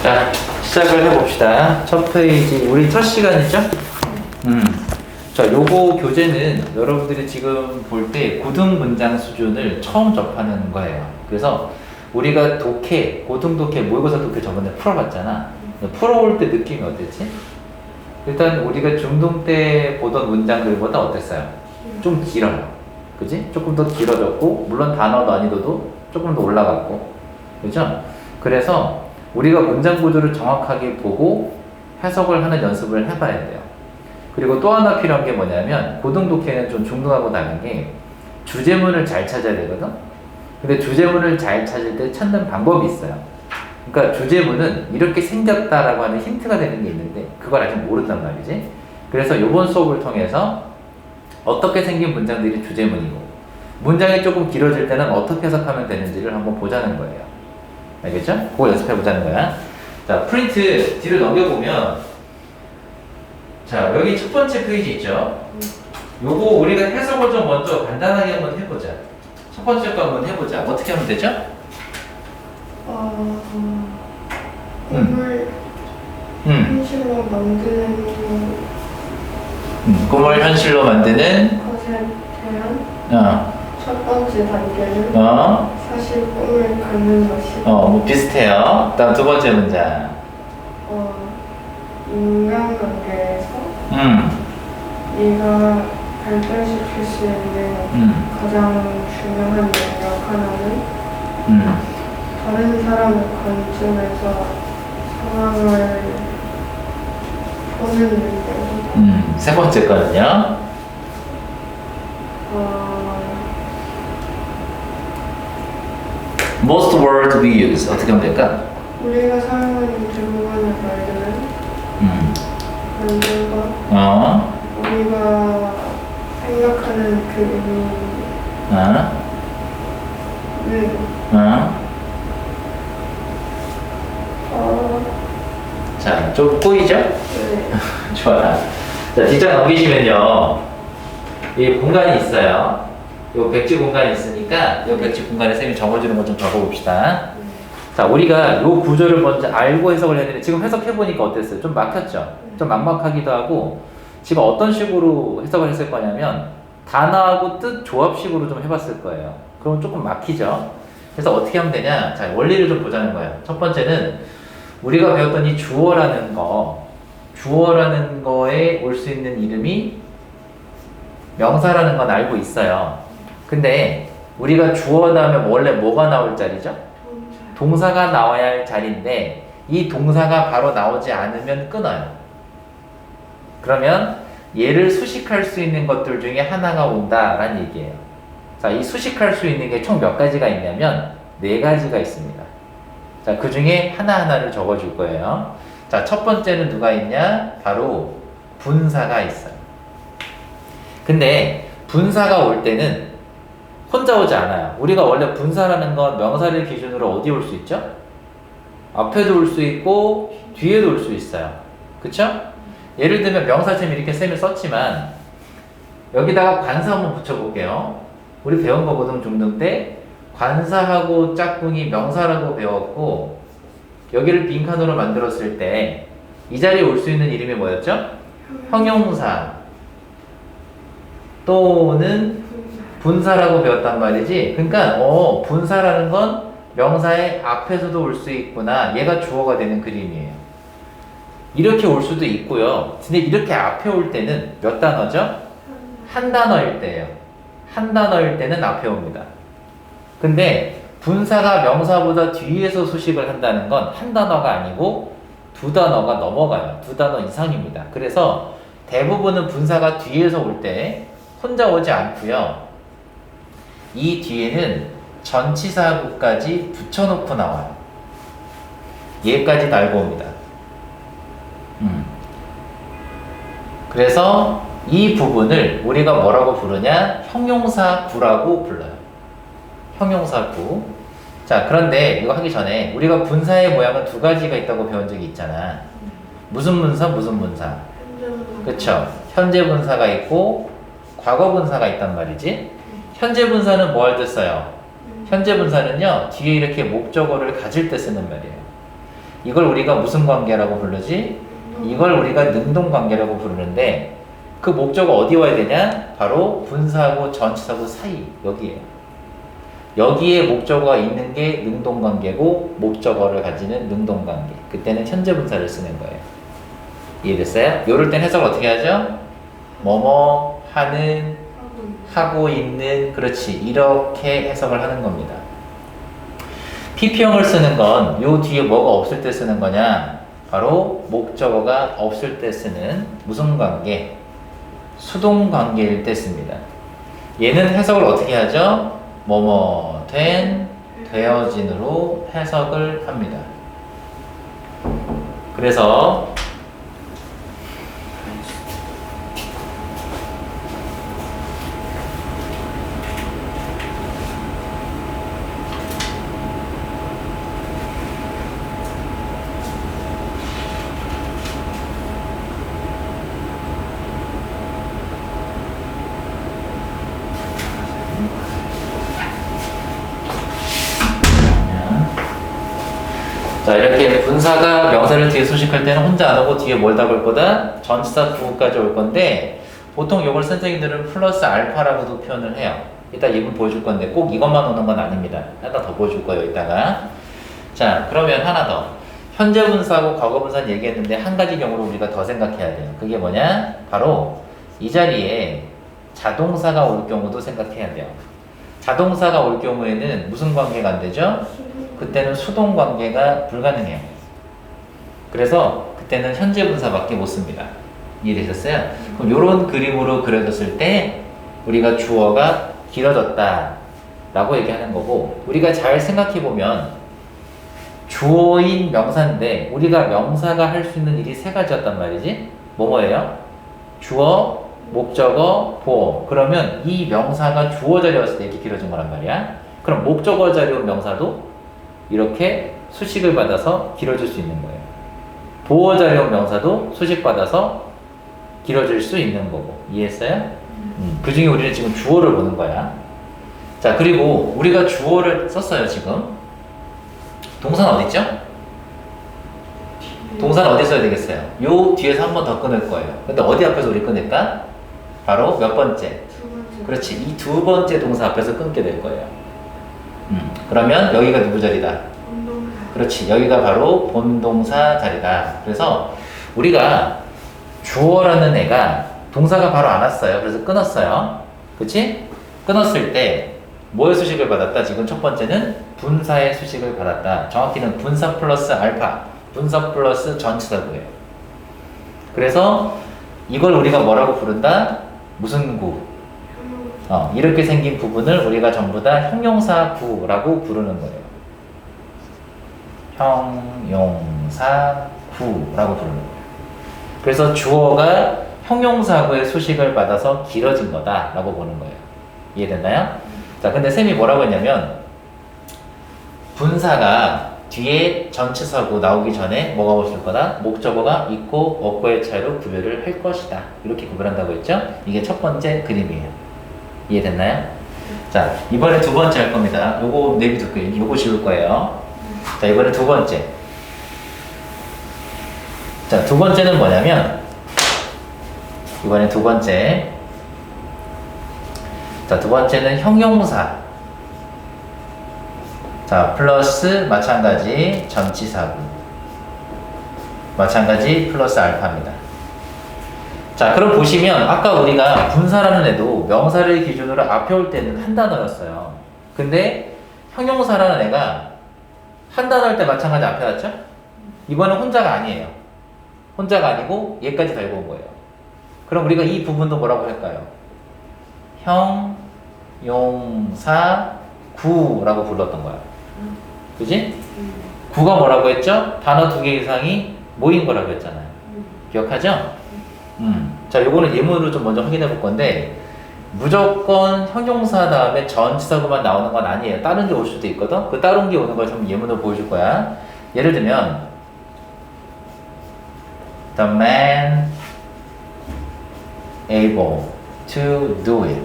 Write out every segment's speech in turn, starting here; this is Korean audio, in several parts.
자, 시작을 해봅시다. 첫 페이지, 우리 첫 시간이죠? 자, 요거 교재는 여러분들이 지금 볼 때 고등 문장 수준을 처음 접하는 거예요. 그래서 우리가 독해, 고등 독해, 모의고사 독해 저번에 풀어봤잖아. 풀어올 때 느낌이 어땠지? 일단 우리가 중등 때 보던 문장들보다 어땠어요? 좀 길어요. 그지? 조금 더 길어졌고, 물론 단어 난이도도 조금 더 올라갔고, 그죠? 그래서 우리가 문장 구조를 정확하게 보고 해석을 하는 연습을 해봐야 돼요. 그리고 또 하나 필요한 게 뭐냐면, 고등 독해는 좀 중등하고 다른 게 주제문을 잘 찾아야 되거든? 근데 주제문을 잘 찾을 때 찾는 방법이 있어요. 그러니까 주제문은 이렇게 생겼다라고 하는 힌트가 되는 게 있는데 그걸 아직 모른단 말이지. 그래서 이번 수업을 통해서 어떻게 생긴 문장들이 주제문이고 문장이 조금 길어질 때는 어떻게 해석하면 되는지를 한번 보자는 거예요. 알겠죠? 그거 연습해 보자는 거야. 자, 프린트 뒤로 넘겨보면 자, 여기 첫 번째 페이지 있죠? 요거 우리가 해석을 좀 먼저 간단하게 한번 해보자. 첫 번째 거 한번 해보자. 어떻게 하면 되죠? 꿈을 현실로 만드는 꿈을 현실로 만드는 것에 대한 첫 번째 단계는 사실 꿈을 갖는 것이다. 뭐 비슷해요. 다음 두 번째 문장. 인간관계에서 네가 발전시킬 수 있는 가장 중요한 능력 하나는 다른 사람의 관점에서 상황을 보는 능력이다. 세 번째 거는요? Most word we use 어떻게 하면 될까? 우리가 사용하는 대부분의 말들은 말들과 우리가 생각하는 그 의미는 자, 좀 꼬이죠? 네. 좋아. 자, 뒷장 넘기시면요. 이 공간이 있어요. 요 백지 공간이 있으니까 요 백지 공간에 쌤이 적어주는 것 좀 적어봅시다. 자, 우리가 요 구조를 먼저 알고 해석을 해야 되는데 지금 해석해보니까 어땠어요? 좀 막혔죠? 좀 막막하기도 하고 지금 어떤 식으로 해석을 했을 거냐면 단어하고 뜻 조합식으로 좀 해봤을 거예요. 그럼 조금 막히죠? 그래서 어떻게 하면 되냐? 자, 원리를 좀 보자는 거예요. 첫 번째는 우리가 배웠던 이 주어라는 거에 올 수 있는 이름이 명사라는 건 알고 있어요. 근데 우리가 주어 다음에 원래 뭐가 나올 자리죠? 동사가 나와야 할 자리인데 이 동사가 바로 나오지 않으면 끊어요. 그러면 얘를 수식할 수 있는 것들 중에 하나가 온다라는 얘기예요. 자, 이 수식할 수 있는 게 총 몇 가지가 있냐면 4가지가 있습니다. 자, 그 중에 하나하나를 적어줄 거예요. 자, 첫 번째는 누가 있냐? 바로 분사가 있어요. 근데 분사가 올 때는 혼자 오지 않아요. 우리가 원래 분사라는 건 명사를 기준으로 어디 올 수 있죠? 앞에도 올 수 있고 뒤에도 올 수 있어요. 그쵸? 예를 들면 명사처럼 이렇게 쌤이 썼지만 여기다가 관사 한번 붙여볼게요. 우리 배운 거거든 중등 때 관사하고 짝꿍이 명사라고 배웠고 여기를 빈칸으로 만들었을 때 이 자리에 올 수 있는 이름이 뭐였죠? 형용사 또는 분사라고 배웠단 말이지. 그러니까 분사라는 건 명사의 앞에서도 올 수 있구나. 얘가 주어가 되는 그림이에요. 이렇게 올 수도 있고요. 근데 이렇게 앞에 올 때는 몇 단어죠? 한 단어일 때예요. 한 단어일 때는 앞에 옵니다. 근데 분사가 명사보다 뒤에서 수식을 한다는 건 한 단어가 아니고 2단어가 넘어가요. 2단어 이상입니다. 그래서 대부분은 분사가 뒤에서 올 때 혼자 오지 않고요. 이 뒤에는 전치사구까지 붙여놓고 나와요. 얘까지 달고 옵니다. 그래서 이 부분을 우리가 뭐라고 부르냐? 형용사구라고 불러요. 형용사구. 자, 그런데 이거 하기 전에 우리가 분사의 모양은 2가지가 있다고 배운 적이 있잖아. 무슨 분사, 무슨 분사. 그쵸? 현재 분사가 있고 과거 분사가 있단 말이지. 현재 분사는 뭐 할 때 써요? 현재 분사는요, 뒤에 이렇게 목적어를 가질 때 쓰는 말이에요. 이걸 우리가 무슨 관계라고 부르지? 이걸 우리가 능동관계라고 부르는데 그 목적어 어디 와야 되냐? 바로 분사하고 전치사고 사이 여기에요. 여기에 목적어가 있는 게 능동관계고 목적어를 가지는 능동관계. 그때는 현재 분사를 쓰는 거예요. 이해됐어요? 요럴 땐 해석을 어떻게 하죠? 뭐뭐 하는 하고 있는 그렇지 이렇게 해석을 하는 겁니다. PP형을 쓰는 건 요 뒤에 뭐가 없을 때 쓰는 거냐? 바로 목적어가 없을 때 쓰는 무슨 관계? 수동 관계일 때 씁니다. 얘는 해석을 어떻게 하죠? 뭐뭐 된, 되어진으로 해석을 합니다. 그래서 자 이렇게 분사가 명사를 뒤에 수식할 때는 혼자 안 오고 뒤에 뭘 담을 거다? 전치사 부호까지 올 건데 보통 이걸 선생님들은 플러스 알파라고도 표현을 해요. 이따 예문 보여줄 건데 꼭 이것만 오는 건 아닙니다. 하나 더 보여줄 거예요 이따가. 자 그러면 하나 더 현재 분사하고 과거 분사는 얘기했는데 한 가지 경우로 우리가 더 생각해야 돼요. 그게 뭐냐? 바로 이 자리에 자동사가 올 경우도 생각해야 돼요. 자동사가 올 경우에는 무슨 관계가 안 되죠? 그때는 수동 관계가 불가능해요. 그래서 그때는 현재 분사밖에 못 씁니다. 이해되셨어요? 그럼 이런 그림으로 그려졌을 때 우리가 주어가 길어졌다 라고 얘기하는 거고 우리가 잘 생각해 보면 주어인 명사인데 우리가 명사가 할 수 있는 일이 세 가지였단 말이지. 뭐예요? 주어, 목적어, 보어. 그러면 이 명사가 주어 자리에 왔을 때 이렇게 길어진 거란 말이야. 그럼 목적어 자리에 온 명사도 이렇게 수식을 받아서 길어질 수 있는 거예요. 보어 자리에 온 명사도 수식 받아서 길어질 수 있는 거고. 이해했어요? 그 중에 우리는 지금 주어를 보는 거야. 자, 그리고 우리가 주어를 썼어요, 지금. 동사는 어디 있죠? 동사는 어디 써야 되겠어요? 요 뒤에서 한 번 더 끊을 거예요. 근데 어디 앞에서 우리 끊을까? 바로 몇 번째? 두 번째. 그렇지. 이 두 번째 동사 앞에서 끊게 될 거예요. 그러면 여기가 누구 자리다? 운동사. 그렇지. 여기가 바로 본동사 자리다. 그래서 우리가 주어라는 애가 동사가 바로 안 왔어요. 그래서 끊었어요. 그치? 끊었을 때 뭐의 수식을 받았다? 지금 첫 번째는 분사의 수식을 받았다. 정확히는 분사 플러스 알파, 분사 플러스 전치사구예요. 그래서 이걸 우리가 뭐라고 부른다? 무슨 구? 이렇게 생긴 부분을 우리가 전부 다 형용사구라고 부르는 거예요. 형용사구라고 부르는 거예요. 그래서 주어가 형용사구의 수식을 받아서 길어진 거다라고 보는 거예요. 이해됐나요? 자, 근데 쌤이 뭐라고 했냐면 분사가 뒤에 전치사구 나오기 전에 뭐가 없을 거다? 목적어가 있고 없고의 차이로 구별을 할 것이다. 이렇게 구별한다고 했죠? 이게 첫 번째 그림이에요. 이해됐나요? 자, 이번에 두 번째 할 겁니다. 요거 내비둘게요. 요거 지울 거예요. 자, 이번에 두 번째. 자, 두 번째는 뭐냐면 이번에 두 번째. 자, 두 번째는 형용사. 자, 플러스 마찬가지 전치사구. 마찬가지 플러스 알파입니다. 자, 그럼 보시면 아까 우리가 분사라는 애도 명사를 기준으로 앞에 올 때는 한 단어였어요. 근데 형용사라는 애가 한 단어일 때 마찬가지 앞에 왔죠? 이번엔 혼자가 아니에요. 혼자가 아니고 얘까지 달고 온 거예요. 그럼 우리가 이 부분도 뭐라고 할까요? 형용사구라고 불렀던 거야. 그지? 구가 뭐라고 했죠? 단어 두 개 이상이 모인 거라고 했잖아요. 기억하죠? 자, 요거는 예문으로 좀 먼저 확인해 볼 건데 무조건 형용사 다음에 전치사구만 나오는 건 아니에요. 다른 게 올 수도 있거든? 그 다른 게 오는 걸 좀 예문으로 보여줄 거야. 예를 들면 The man able to do it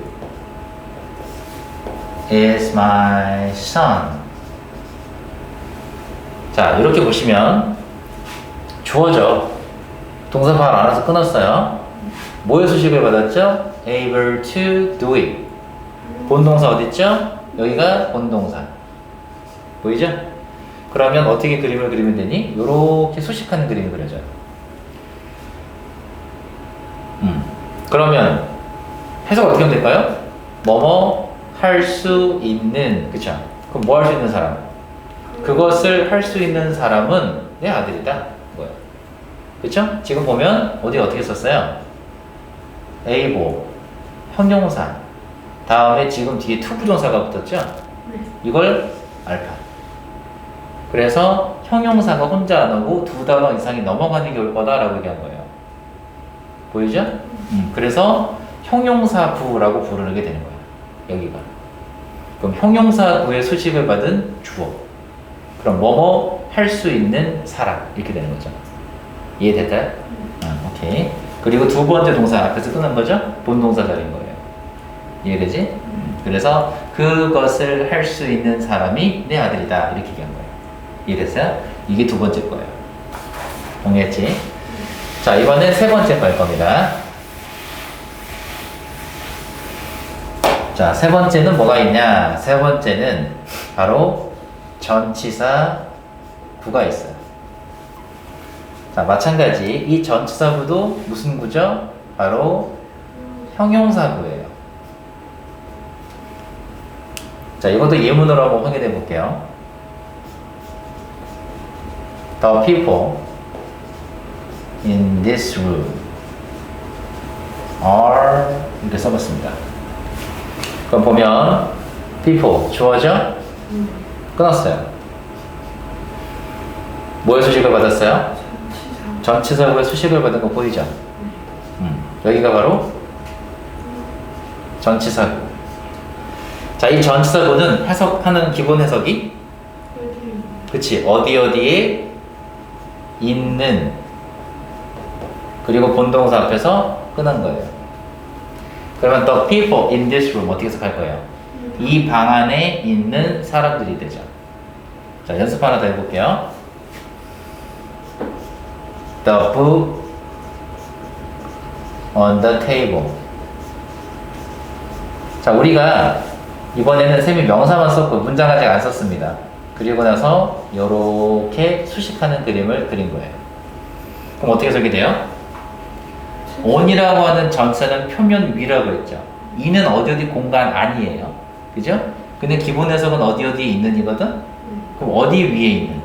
is my son. 자, 이렇게 보시면 주어져. 동사 바로 안 와서 끊었어요. 뭐의 수식을 받았죠? able to do it. 본동사 어딨죠? 여기가 본동사. 보이죠? 그러면 어떻게 그림을 그리면 되니? 요렇게 수식하는 그림이 그려져요. 그러면 해석 어떻게 하면 될까요? 뭐뭐 할 수 있는, 그쵸? 그럼 뭐 할 수 있는 사람? 그것을 할 수 있는 사람은 내 아들이다. 뭐야? 그쵸? 지금 보면 어디 어떻게 썼어요? able, 형용사. 다음에 지금 뒤에 to 부정사가 붙었죠? 이걸 알파. 그래서 형용사가 혼자 안 오고 두 단어 이상이 넘어가는 게 올 거다라고 얘기한 거예요. 보이죠? 그래서 형용사구라고 부르게 되는 거예요. 여기가. 그럼 형용사구의 수식을 받은 주어. 그럼 뭐뭐 할 수 있는 사람 이렇게 되는 거죠. 이해될까요? 오케이. 그리고 두 번째 동사 앞에서 끊은 거죠? 본동사 자리인 거예요. 이해되지? 그래서 그것을 할 수 있는 사람이 내 아들이다 이렇게 얘기한 거예요. 이해됐어요? 이게 두 번째 거예요. 동의했지? 자, 이번엔 세 번째 거일 겁니다. 자, 세 번째는 뭐가 있냐? 세 번째는 바로 전치사 구가 있어요. 자, 마찬가지 이 전치사 구도 무슨 구죠? 바로 형용사 구예요. 자, 이것도 예문으로 한번 확인해 볼게요. The people in this room are 이렇게 써봤습니다. 그럼 보면 people 주어죠? 끊었어요. 뭐의 수식을 받았어요? 전치사구의 수식을 받은 거 보이죠? 여기가 바로 전치사구. 자, 이 전치사구는 해석하는 기본 해석이 그치, 어디 어디에 있는 그리고 본동사 앞에서 끊은 거예요. 그러면 the people in this room 어떻게 해석할 거예요? 이 방 안에 있는 사람들이 되죠. 자, 연습 하나 더 해볼게요. The book on the table. 자, 우리가 이번에는 쌤이 명사만 썼고 문장 아직 안 썼습니다. 그리고 나서 이렇게 수식하는 그림을 그린 거예요. 그럼 어떻게 설계 돼요? on이라고 하는 전체는 표면 위라고 했죠. 이는 어디 어디 공간 아니에요. 그죠? 근데 기본 해석은 어디 어디에 있는 이거든? 그럼 어디 위에 있는?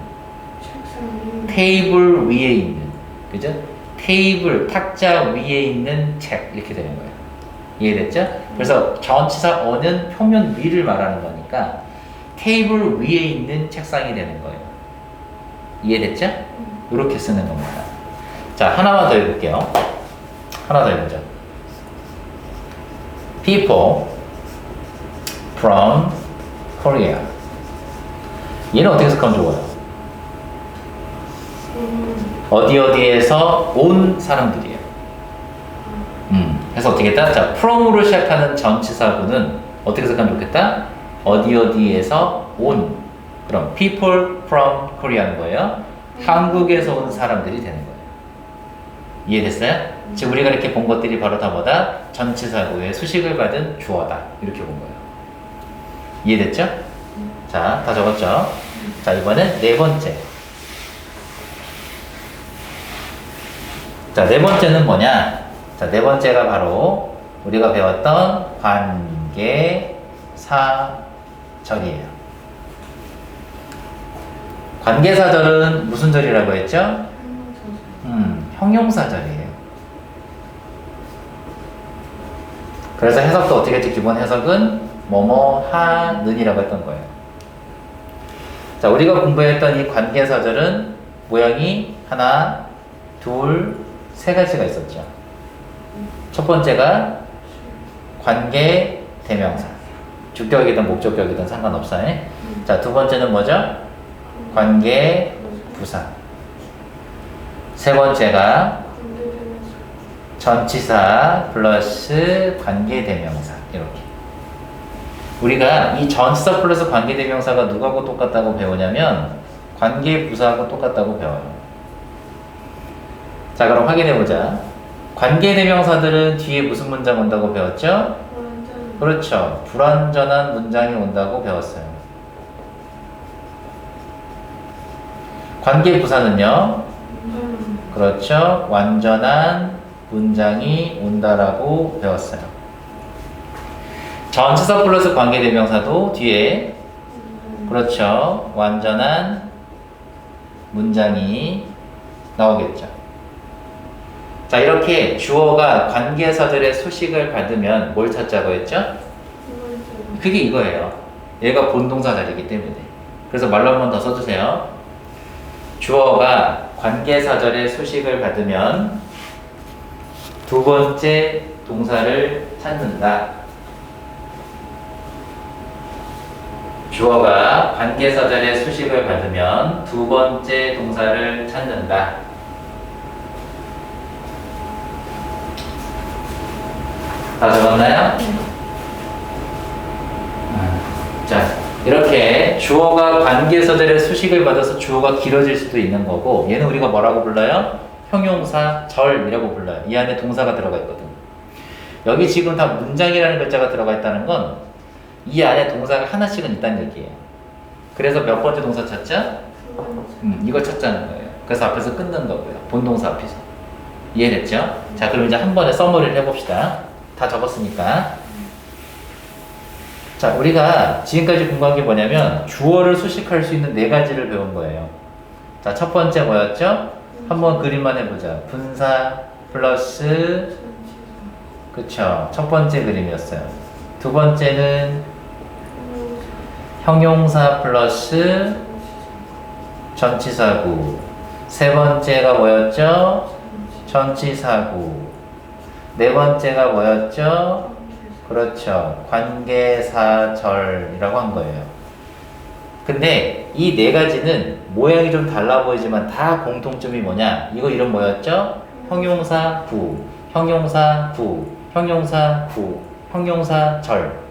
테이블 위에 있는. 그죠? 테이블, 탁자 위에 있는 책 이렇게 되는 거예요. 이해됐죠? 그래서 전치사 on은 표면 위를 말하는 거니까 테이블 위에 있는 책상이 되는 거예요. 이해됐죠? 이렇게 쓰는 겁니다. 자, 하나만 더 해볼게요. 하나 더 해보자. People from Korea. 얘는 어떻게 해석하면 좋아요? 어디 어디에서 온 사람들이에요. 그래서 어떻게 했다? 자, from으로 시작하는 전치사구는 어떻게 해석하면 좋겠다? 어디 어디에서 온. 그럼 people from Korea는 거예요. 한국에서 온 사람들이 되는 거예요. 이해됐어요? 지금 우리가 이렇게 본 것들이 바로 다 뭐다? 전치사구의 수식을 받은 주어다. 이렇게 본 거예요. 이해됐죠? 자, 다 적었죠? 자, 이번엔 네 번째. 자, 네 번째는 뭐냐? 자, 네 번째가 바로 우리가 배웠던 관계사절이에요. 관계사절은 무슨 절이라고 했죠? 형용사절이에요. 그래서 해석도 어떻게 했지? 기본 해석은 뭐뭐 하는이라고 했던 거예요. 자, 우리가 공부했던 이 관계사절은 모양이 하나, 둘, 세 가지가 있었죠. 첫 번째가 관계 대명사. 주격이든 목적격이든 상관없어요. 자, 두 번째는 뭐죠? 관계 부사. 세 번째가 전치사 플러스 관계대명사. 이렇게 우리가 이 전치사 플러스 관계대명사가 누구하고 똑같다고 배우냐면 관계부사하고 똑같다고 배워요. 자, 그럼 확인해보자. 관계대명사들은 뒤에 무슨 문장 온다고 배웠죠? 완전 그렇죠. 불완전한 문장이 온다고 배웠어요. 관계부사는요? 완전 그렇죠. 완전한 문장이 온다라고 배웠어요. 전치사 플러스 관계대명사도 뒤에 그렇죠. 완전한 문장이 나오겠죠. 자, 이렇게 주어가 관계사들의 수식을 받으면 뭘 찾자고 했죠? 그게 이거예요. 얘가 본동사 자리이기 때문에. 그래서 말로 한 번 더 써주세요. 주어가 관계사절의 수식을 받으면 두 번째 동사를 찾는다. 주어가 관계사절의 수식을 받으면 두 번째 동사를 찾는다. 다 적었나요? 자, 이렇게 주어가 관계사절의 수식을 받아서 주어가 길어질 수도 있는 거고, 얘는 우리가 뭐라고 불러요? 형용사 절이라고 불러요. 이 안에 동사가 들어가 있거든. 여기 지금 다 문장이라는 글자가 들어가 있다는 건 이 안에 동사가 하나씩은 있다는 얘기예요. 그래서 몇 번째 동사 찾자? 이걸 찾자는 거예요. 그래서 앞에서 끊는 거고요. 본동사 앞에서. 이해됐죠? 자, 그럼 이제 한 번에 서머리를 해봅시다. 다 적었으니까. 자, 우리가 지금까지 공부한 게 뭐냐면 주어를 수식할 수 있는 네 가지를 배운 거예요. 자, 첫 번째 뭐였죠? 한번 그림만 해보자. 분사 플러스, 그쵸, 첫 번째 그림이었어요. 두 번째는 형용사 플러스 전치사구. 세 번째가 뭐였죠? 전치사구. 네 번째가 뭐였죠? 그렇죠. 관계사절이라고 한 거예요. 근데 이 네 가지는 모양이 좀 달라 보이지만 다 공통점이 뭐냐? 이거 이름 뭐였죠? 형용사구, 형용사구, 형용사구, 형용사절.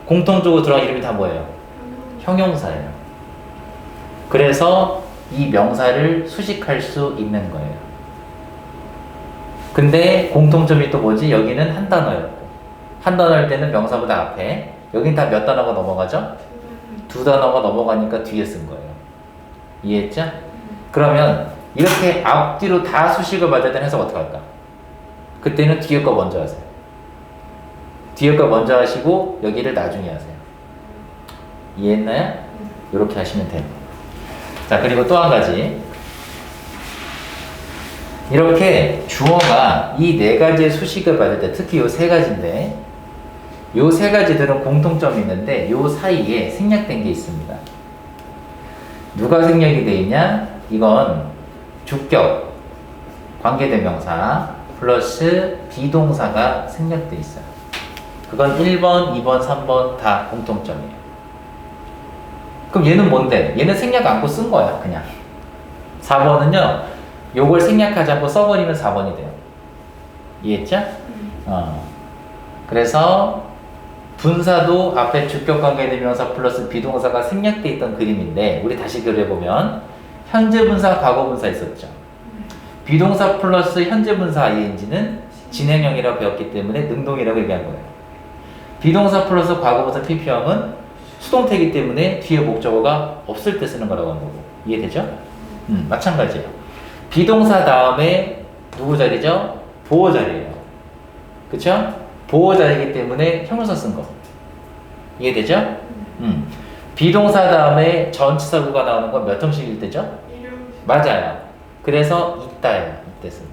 공통적으로 들어간 이름이 다 뭐예요? 형용사예요. 그래서 이 명사를 수식할 수 있는 거예요. 근데 공통점이 또 뭐지? 여기는 한 단어였고, 한 단어일 때는 명사보다 앞에, 여긴 다 몇 단어가 넘어가죠? 두 단어가 넘어가니까 뒤에 쓴 거예요. 이해했죠? 그러면 이렇게 앞뒤로 다 수식을 받을 때는 해석 어떻게 할까? 그때는 뒤에 거 먼저 하세요. 뒤에 거 먼저 하시고 여기를 나중에 하세요. 이해했나요? 이렇게 하시면 돼요. 자, 그리고 또 한 가지. 이렇게 주어가 이 네 가지의 수식을 받을 때, 특히 이 세 가지인데, 이 세 가지들은 공통점이 있는데 이 사이에 생략된 게 있습니다. 누가 생략이 돼 있냐? 이건 주격, 관계대명사 플러스 비동사가 생략돼 있어요. 그건 1번, 2번, 3번 다 공통점이에요. 그럼 얘는 뭔데? 얘는 생략 않고 쓴 거야, 그냥. 4번은요, 요걸 생략하지 않고 써버리면 4번이 돼요. 이해했죠? 그래서 분사도 앞에 주격 관계대명사 플러스 비동사가 생략돼 있던 그림인데, 우리 다시 그려보면 현재 분사, 과거 분사 있었죠. 비동사 플러스 현재 분사 ing는 진행형이라고 배웠기 때문에 능동이라고 얘기한 거예요. 비동사 플러스 과거 분사 pp형은 수동태이기 때문에 뒤에 목적어가 없을 때 쓰는 거라고 한 거고. 이해되죠? 마찬가지예요. 비동사 다음에 누구 자리죠? 보호 자리예요. 그쵸? 보호 자리이기 때문에 형용사 쓴 거. 이해되죠? 비동사 다음에 전치사구가 나오는 건 몇 형식일 때죠? 맞아요. 그래서 있다예요. 이때 쓴.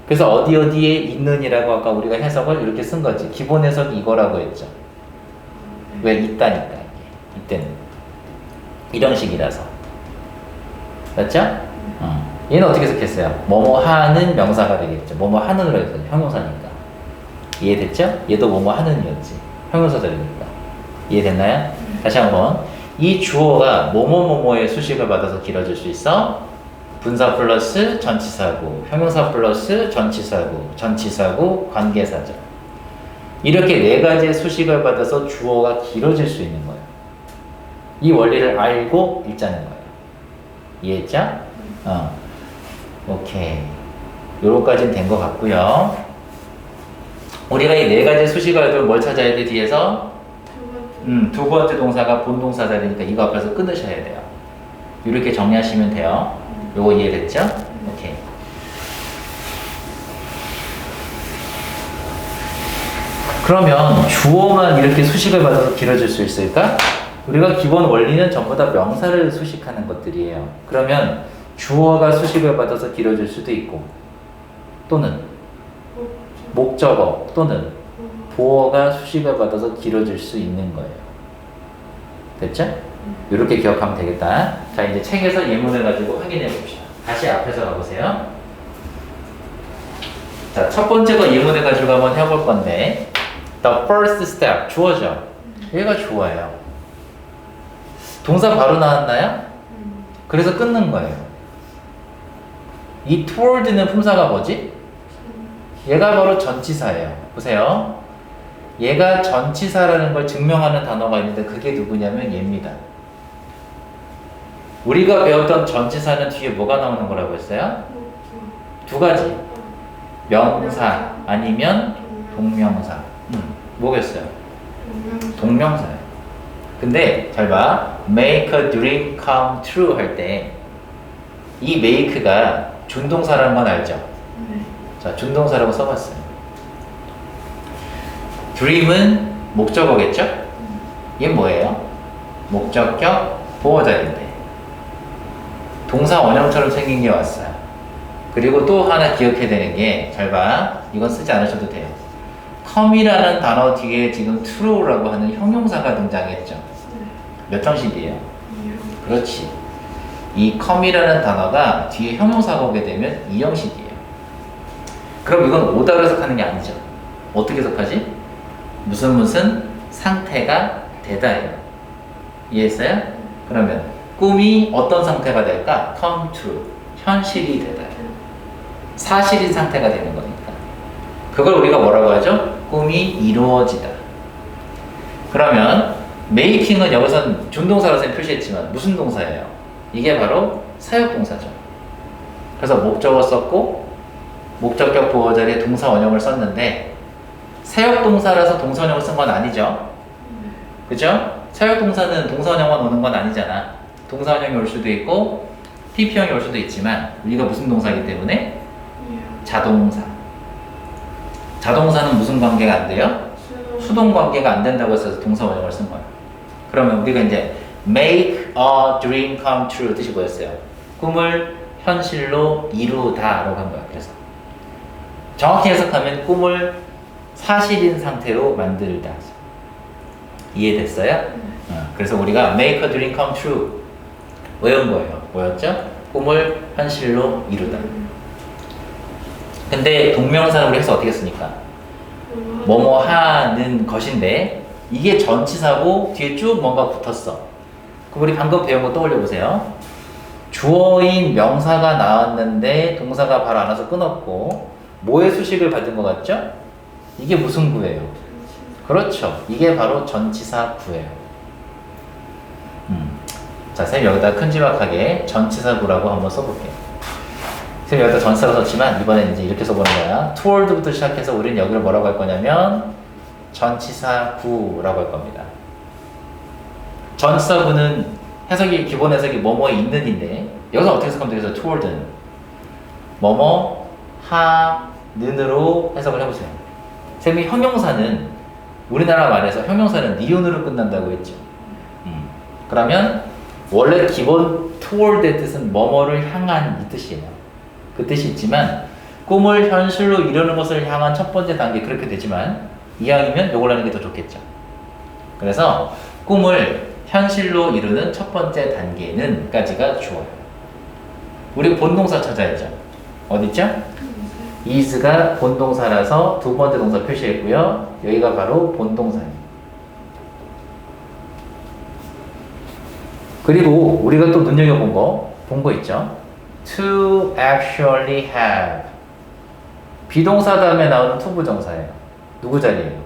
그래서 어디 어디에 있는이라고 아까 우리가 해석을 이렇게 쓴 거지. 기본 해석이 이거라고 했죠. 왜? 있다니까. 이때는 이런 식이라서. 맞죠? 얘는 어떻게 해석했어요? 뭐뭐 하는 명사가 되겠죠. 뭐뭐 하는으로 해서 형용사니까. 이해됐죠? 얘도 뭐뭐 하는이었지. 형용사절이니까. 이해됐나요? 다시 한번. 이 주어가 뭐뭐뭐뭐의 수식을 받아서 길어질 수 있어? 분사 플러스 전치사구, 형용사 플러스 전치사구, 전치사구, 관계사절. 이렇게 네 가지의 수식을 받아서 주어가 길어질 수 있는 거예요. 이 원리를 알고 읽자는 거예요. 이해했죠? 오케이. 요거까지는 된 것 같고요. 우리가 이 네 가지 수식어들 뭘 찾아야 돼, 뒤에서? 두 번째. 두 번째 동사가 본동사 자리니까 이거 앞에서 끊으셔야 돼요. 이렇게 정리하시면 돼요. 요거 이해됐죠? 오케이. 그러면 주어만 이렇게 수식을 받아서 길어질 수 있을까? 우리가 기본 원리는 전부 다 명사를 수식하는 것들이에요. 그러면 주어가 수식을 받아서 길어질 수도 있고, 또는 목적어 또는 보어가 수식을 받아서 길어질 수 있는 거예요. 됐죠? 이렇게 기억하면 되겠다. 자, 이제 책에서 예문을 가지고 확인해 봅시다. 다시 앞에서 가보세요. 자, 첫 번째 거 예문을 가지고 한번 해볼 건데, the first step, 주어죠? 얘가 주어예요. 동사 바로 나왔나요? 그래서 끊는 거예요. 이 toward는 품사가 뭐지? 얘가 바로 전치사예요. 보세요. 얘가 전치사라는 걸 증명하는 단어가 있는데 그게 누구냐면 얘입니다. 우리가 배웠던 전치사는 뒤에 뭐가 나오는 거라고 했어요? 두 가지. 명사 아니면 동명사. 뭐겠어요? 동명사예요. 근데 잘 봐. make a dream come true 할 때 이 make가 준동사라는 건 알죠? 자, 준동사라고 써봤어요. dream은 목적어겠죠? 얘는 뭐예요? 목적격 보어자리인데 동사 원형처럼 생긴 게 왔어요. 그리고 또 하나 기억해야 되는 게, 잘 봐. 이건 쓰지 않으셔도 돼요. come이라는 단어 뒤에 지금 true라고 하는 형용사가 등장했죠. 몇 형식이에요? 그렇지. 이 come이라는 단어가 뒤에 형용사가 오게 되면 2형식이에요. 그럼 이건 오다로 해석하는 게 아니죠. 어떻게 해석하지? 무슨 상태가 되다예요. 이해했어요? 그러면 꿈이 어떤 상태가 될까? come true. 현실이 되다. 사실인 상태가 되는 거니까. 그걸 우리가 뭐라고 하죠? 꿈이 이루어지다. 그러면 making은 여기선 준동사라서 표시했지만 무슨 동사예요? 이게 바로 사역동사죠. 그래서 목적어 썼고 목적격 보호 자리에 동사 원형을 썼는데 사역동사라서 동사 원형을 쓴 건 아니죠. 그죠? 사역동사는 동사 원형만 오는 건 아니잖아. 동사 원형이 올 수도 있고 PP형이 올 수도 있지만 우리가 무슨 동사이기 때문에 자동사. 자동사는 무슨 관계가 안 돼요? 수동 관계가 안 된다고 해서 동사 원형을 쓴 거예요. 그러면 우리가 이제 make a dream come true 뜻이 뭐였어요? 꿈을 현실로 이루다라고 한 거야. 그래서 정확히 해석하면 꿈을 사실인 상태로 만들다. 이해됐어요? 그래서 우리가 make a dream come true 외운 거예요. 뭐였죠? 꿈을 현실로 이루다. 근데 동명사는 우리 해서 어떻게 쓰니까? 뭐뭐 하는 것인데 이게 전치사고 뒤에 쭉 뭔가 붙었어. 그럼 우리 방금 배운 거 떠올려 보세요. 주어인 명사가 나왔는데 동사가 바로 안 와서 끊었고 뭐의 수식을 받은 것 같죠? 이게 무슨 구예요? 그렇죠. 이게 바로 전치사 구예요. 자, 선생님 여기다 큼지막하게 전치사 구라고 한번 써볼게요. 선생님 여기다 전치사로 썼지만 이번엔 이제 이렇게 써보는 거야. toward부터 시작해서 우리는 여기를 뭐라고 할 거냐면 전치사 구라고 할 겁니다. 전치사 구는 해석이 기본 해석이 뭐뭐에 있는인데 여기서 어떻게 해석하면 되겠어요? toward는 뭐뭐 하는으로 해석을 해보세요. 선생님이 형용사는 우리나라 말에서 형용사는 니은으로 끝난다고 했죠. 그러면 원래 기본 toward의 뜻은 뭐뭐를 향한 이 뜻이에요. 그 뜻이 있지만 꿈을 현실로 이루는 것을 향한 첫 번째 단계 그렇게 되지만 이왕이면 요걸 하는 게 더 좋겠죠. 그래서 꿈을 현실로 이루는 첫 번째 단계는 까지가 주어요. 우리 본동사 찾아야죠. 어딨죠? is가 본동사라서 두 번째 동사 표시했고요. 여기가 바로 본동사입니다. 그리고 우리가 또 눈여겨본 거, 본 거 있죠? to actually have. 비동사 다음에 나오는 to 부정사예요. 누구 자리예요?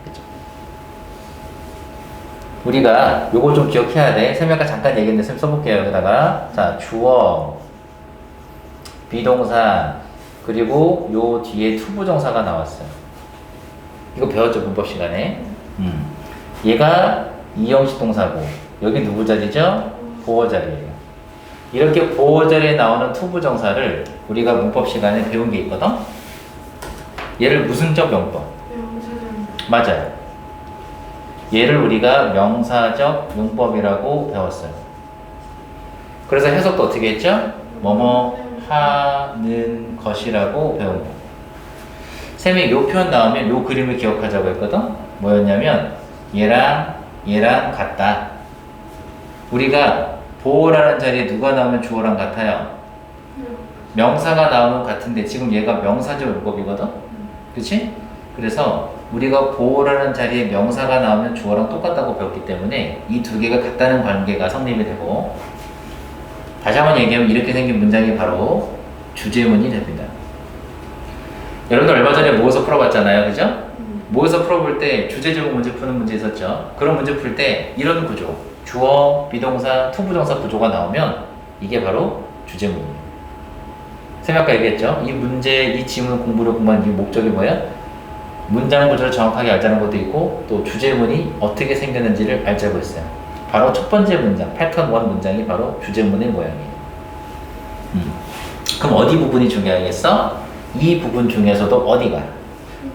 그쵸? 우리가 요거 좀 기억해야 돼. 쌤이 아까 잠깐 얘기했는데 쌤 써볼게요. 여기다가. 자, 주어. 비동사, 그리고 요 뒤에 투부정사가 나왔어요. 이거 배웠죠, 문법 시간에? 얘가 이형식 동사고, 여기 누구 자리죠? 보어 자리예요. 이렇게 보어 자리에 나오는 투부정사를 우리가 문법 시간에 배운 게 있거든? 얘를 무슨적 용법? 명사절. 맞아요. 얘를 우리가 명사적 용법이라고 배웠어요. 그래서 해석도 어떻게 했죠? 뭐뭐 하는 것이라고 배운 거. 쌤이 요 표현 나오면 요 그림을 기억하자고 했거든? 뭐였냐면 얘랑 같다. 우리가 보어라는 자리에 누가 나오면 주어랑 같아요? 명사가 나오면 같은데 지금 얘가 명사적 용법이거든? 그치? 그래서 우리가 보어라는 자리에 명사가 나오면 주어랑 똑같다고 배웠기 때문에 이 두 개가 같다는 관계가 성립이 되고, 다시 한번 얘기하면 이렇게 생긴 문장이 바로 주제문이 됩니다. 여러분들 얼마 전에 모의서 풀어봤잖아요, 그죠? 모의서 풀어볼 때 주제 제목 문제 푸는 문제 있었죠. 그런 문제 풀 때 이런 구조, 주어, 비동사, 투부정사 구조가 나오면 이게 바로 주제문이에요. 쌤이 아까 얘기했죠? 이 문제, 이 지문 공부를 공부하는 이 목적이 뭐야? 문장 구조를 정확하게 알자는 것도 있고, 또 주제문이 어떻게 생겼는지를 알자고 했어요. 바로 첫 번째 문장, 패턴 1 문장이 바로 주제문의 모양이에요. 그럼 어디 부분이 중요하겠어? 이 부분 중에서도 어디가?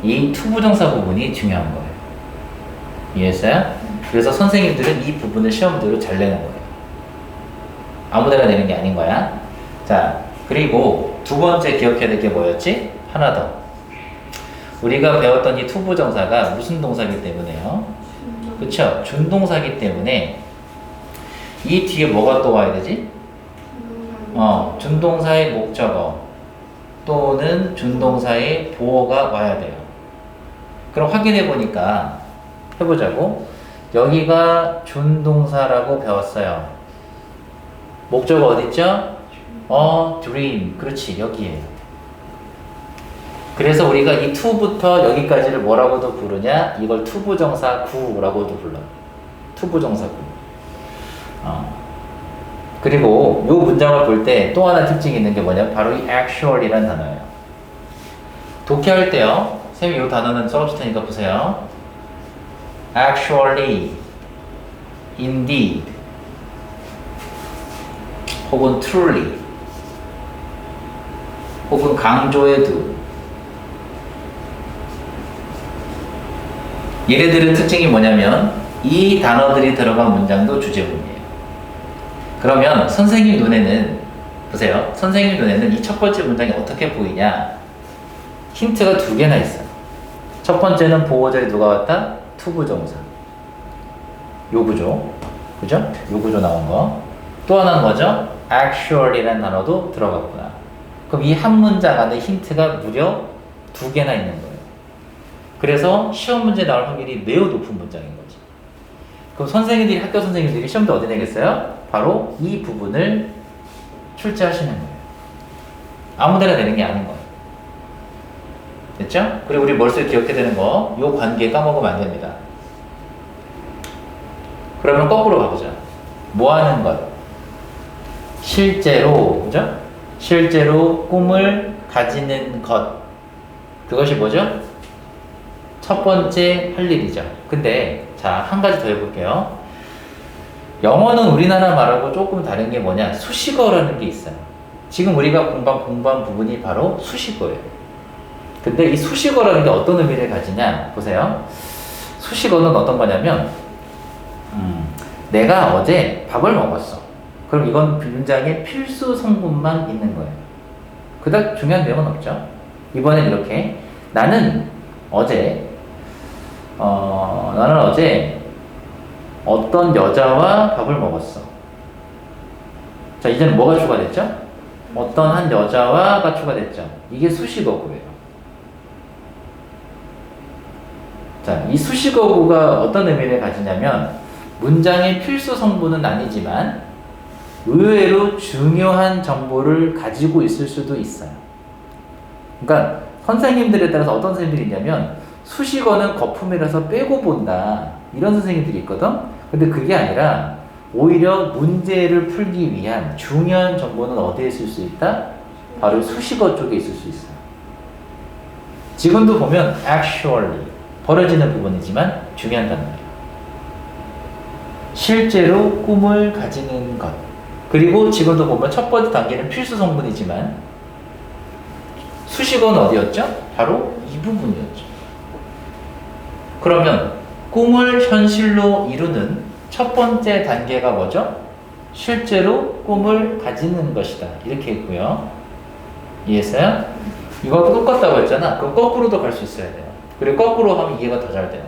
이 투부정사 부분이 중요한 거예요. 이해했어요? 그래서 선생님들은 이 부분을 시험대로 잘 내는 거예요. 아무데나 내는 게 아닌 거야. 자, 그리고 두 번째 기억해야 될 게 뭐였지? 하나 더. 우리가 배웠던 이 투부정사가 무슨 동사이기 때문에요? 그쵸? 준동사이기 때문에 이 뒤에 뭐가 또 와야 되지? 준동사의 목적어 또는 준동사의 보어가 와야 돼요. 그럼 확인해 보니까 해보자고. 여기가 준동사라고 배웠어요. 목적어 어딨죠? dream. 그렇지, 여기에요. 그래서 우리가 이 to부터 여기까지를 뭐라고도 부르냐? 이걸 투부정사 구라고도 불러. 투부정사 구. 그리고 이 문장을 볼 때 또 하나 특징이 있는 게 뭐냐? 바로 이 actual이라는 단어예요. 독해할 때요. 쌤이 이 단어는 써줄 테니까 보세요. actually, indeed, 혹은 truly, 혹은 강조해도. 얘네들의 특징이 뭐냐면 이 단어들이 들어간 문장도 주제문이에요. 그러면 선생님 눈에는, 보세요. 선생님 눈에는 이 첫 번째 문장이 어떻게 보이냐? 힌트가 두 개나 있어요. 첫 번째는 보어 자리에 누가 왔다? 투부정사. 요 구조. 그죠? 요 구조 나온 거. 또 하나는 뭐죠? actual이라는 단어도 들어갔구나. 그럼 이 한 문장 안에 힌트가 무려 두 개나 있는 거예요. 그래서 시험 문제 나올 확률이 매우 높은 문장인 거지. 그럼 선생님들이, 학교 선생님들이 시험도 어디 내겠어요? 바로 이 부분을 출제하시는 거예요. 아무데나 내는 게 아닌 거예요. 됐죠? 그리고 우리 머릿속에 기억해야 되는 거, 요 관계 까먹으면 안 됩니다. 그러면 거꾸로 가보자. 뭐 하는 것? 실제로, 그죠? 실제로 꿈을 가지는 것. 그것이 뭐죠? 첫 번째 할 일이죠. 근데 자, 한 가지 더 해볼게요. 영어는 우리나라 말하고 조금 다른 게 뭐냐? 수식어라는 게 있어요. 지금 우리가 공부한 부분이 바로 수식어예요. 근데 이 수식어라는 게 어떤 의미를 가지냐? 보세요. 수식어는 어떤 거냐면 내가 어제 밥을 먹었어. 그럼 이건 문장에 필수 성분만 있는 거예요. 그닥 중요한 내용은 없죠. 이번엔 이렇게 나는 어제 어떤 여자와 밥을 먹었어. 자, 이제는 뭐가 추가됐죠? 어떤 한 여자와가 추가됐죠. 이게 수식어구예요. 자, 이 수식어구가 어떤 의미를 가지냐면 문장의 필수 성분은 아니지만 의외로 중요한 정보를 가지고 있을 수도 있어요. 그러니까 선생님들에 따라서 어떤 선생님들이 있냐면 수식어는 거품이라서 빼고 본다, 이런 선생님들이 있거든. 근데 그게 아니라 오히려 문제를 풀기 위한 중요한 정보는 어디에 쓸 수 있다? 바로 수식어 쪽에 있을 수 있어요. 지금도 보면 actually 벌어지는 부분이지만 중요한 단어예요. 실제로 꿈을 가지는 것. 그리고 지금도 보면 첫 번째 단계는 필수 성분이지만 수식어는 어디였죠? 바로 이 부분이었죠. 그러면 꿈을 현실로 이루는 첫 번째 단계가 뭐죠? 실제로 꿈을 가지는 것이다. 이렇게 했고요. 이해했어요? 이거 똑같다고 했잖아. 그럼 거꾸로도 갈 수 있어야 돼요. 그리고 거꾸로 하면 이해가 더 잘 돼요.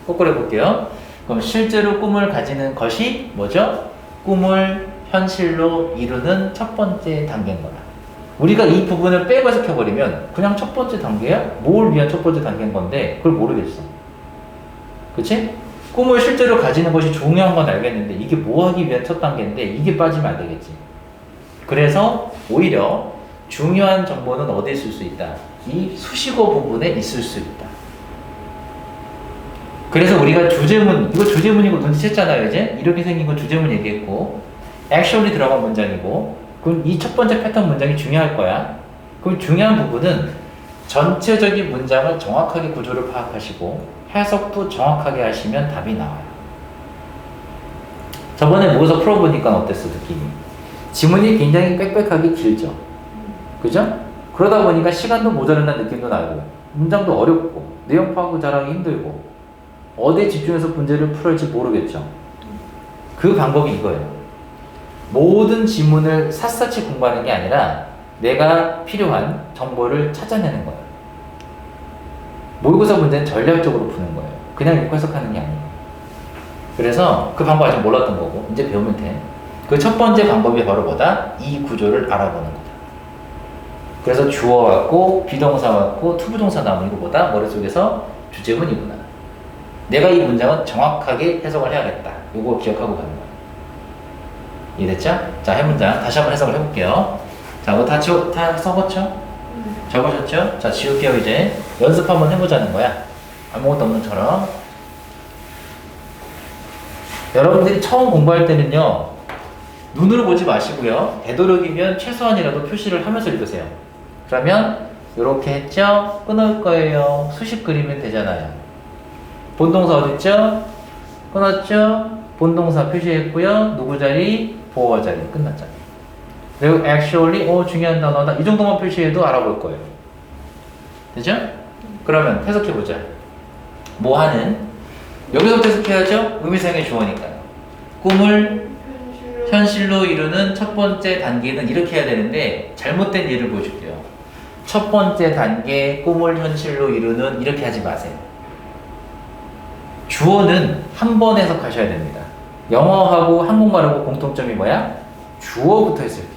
거꾸로 해볼게요. 그럼 실제로 꿈을 가지는 것이 뭐죠? 꿈을 현실로 이루는 첫 번째 단계인 거다. 우리가 이 부분을 빼고 해석해버리면 그냥 첫 번째 단계야? 뭘 위한 첫 번째 단계인 건데 그걸 모르겠어. 그치? 꿈을 실제로 가지는 것이 중요한 건 알겠는데 이게 뭐 하기 위한 첫 단계인데 이게 빠지면 안 되겠지. 그래서 오히려 중요한 정보는 어디에 있을 수 있다? 이 수식어 부분에 있을 수 있다. 그래서 우리가 주제문, 이거 주제문이고 눈치챘잖아요, 이제? 이렇게 생긴 건 주제문 얘기했고, actually 들어간 문장이고, 그럼 이 첫 번째 패턴 문장이 중요할 거야. 그럼 중요한 부분은 전체적인 문장을 정확하게 구조를 파악하시고, 해석도 정확하게 하시면 답이 나와요. 저번에 모의고사 풀어보니까 어땠어, 느낌이? 지문이 굉장히 빽빽하게 길죠? 그죠? 그러다 보니까 시간도 모자란다는 느낌도 나고, 문장도 어렵고, 내용 파악도 잘하기 힘들고, 어디에 집중해서 문제를 풀을지 모르겠죠. 그 방법이 이거예요. 모든 지문을 샅샅이 공부하는 게 아니라 내가 필요한 정보를 찾아내는 거예요. 모의고사 문제는 전략적으로 푸는 거예요. 그냥 읽고 해석하는 게 아니에요. 그래서 그 방법 아직 몰랐던 거고 이제 배우면 돼. 그 첫 번째 방법이 바로 뭐다? 이 구조를 알아보는 거다. 그래서 주어 왔고 비동사 왔고 투부동사 나오는 거 보다 머릿속에서 주제문이구나. 내가 이 문장은 정확하게 해석을 해야겠다. 이거 기억하고 가는 거예요. 이해됐죠? 자, 해문장 다시 한번 해석을 해볼게요. 자, 이거 다 써봤죠? 적으셨죠? 자, 지울게요. 이제 연습 한번 해보자는 거야. 아무것도 없는 처럼. 여러분들이 처음 공부할 때는요, 눈으로 보지 마시고요. 되도록이면 최소한이라도 표시를 하면서 읽으세요. 그러면 이렇게 했죠? 끊을 거예요. 수식 그리면 되잖아요. 본동사 어딨죠? 끊었죠? 본동사 표시했고요. 누구 자리? 보어 자리. 끝났잖아요. 그리고 actually, 중요한 단어다. 이 정도만 표시해도 알아볼 거예요. 되죠? 그러면 해석해보자. 뭐 하는? 여기서부터 해석해야죠? 의미상의 주어니까요. 꿈을 현실로 이루는 첫 번째 단계는 이렇게 해야 되는데 잘못된 예를 보여줄게요. 첫 번째 단계 꿈을 현실로 이루는 이렇게 하지 마세요. 주어는 한 번 해석하셔야 됩니다. 영어하고 한국말하고 공통점이 뭐야? 주어부터 해석해요.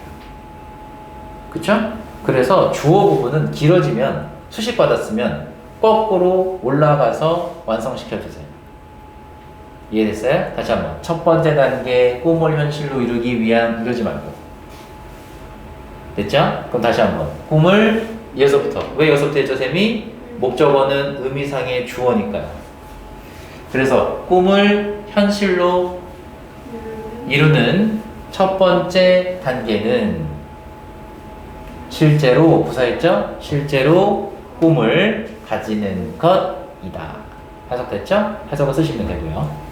그쵸? 그래서 주어 부분은 길어지면 수식받았으면 거꾸로 올라가서 완성시켜주세요. 이해됐어요? 다시 한번. 첫 번째 단계 꿈을 현실로 이루기 위한 이러지 말고. 됐죠? 그럼 다시 한번. 꿈을 여기서부터. 왜 여기서부터 했죠, 쌤이? 목적어는 의미상의 주어니까요. 그래서 꿈을 현실로 이루는 첫 번째 단계는 실제로 부사했죠? 실제로 꿈을 가지는 것이다. 해석됐죠? 해석을 쓰시면 되고요.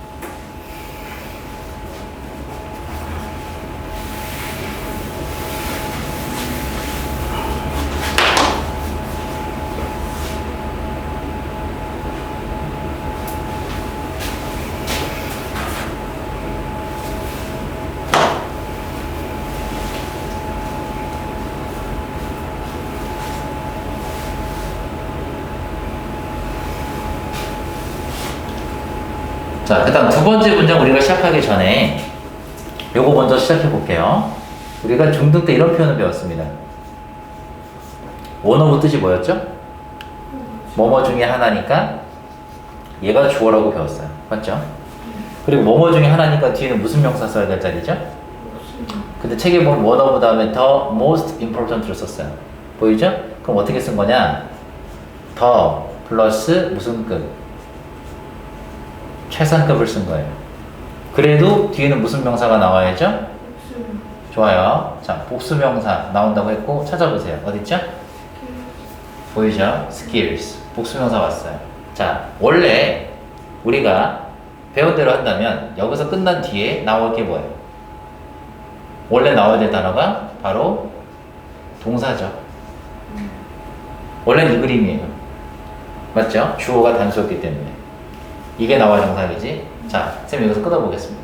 자, 그 다음 두 번째 문장 우리가 시작하기 전에 요거 먼저 시작해 볼게요. 우리가 중등 때 이런 표현을 배웠습니다. 원어브 뜻이 뭐였죠? 뭐뭐 중에 하나니까 얘가 주어라고 배웠어요. 맞죠? 그리고 뭐뭐 중에 하나니까 뒤에는 무슨 명사 써야 될 자리죠? 근데 책에 보면 원어브 다음에 the most important를 썼어요. 보이죠? 그럼 어떻게 쓴 거냐? 더 플러스 무슨 급? 최상급을 쓴 거예요. 그래도 뒤에는 무슨 명사가 나와야죠? 좋아요. 자, 복수명사 나온다고 했고 찾아보세요. 어딨죠? 보이죠? skills. 복수명사 왔어요. 자, 원래 우리가 배운 대로 한다면 여기서 끝난 뒤에 나올 게 뭐예요? 원래 나와야 될 단어가 바로 동사죠. 원래는 이 그림이에요. 맞죠? 주어가 단수였기 때문에. 이게 나와야 정상이지. 자, 쌤 여기서 끊어보겠습니다.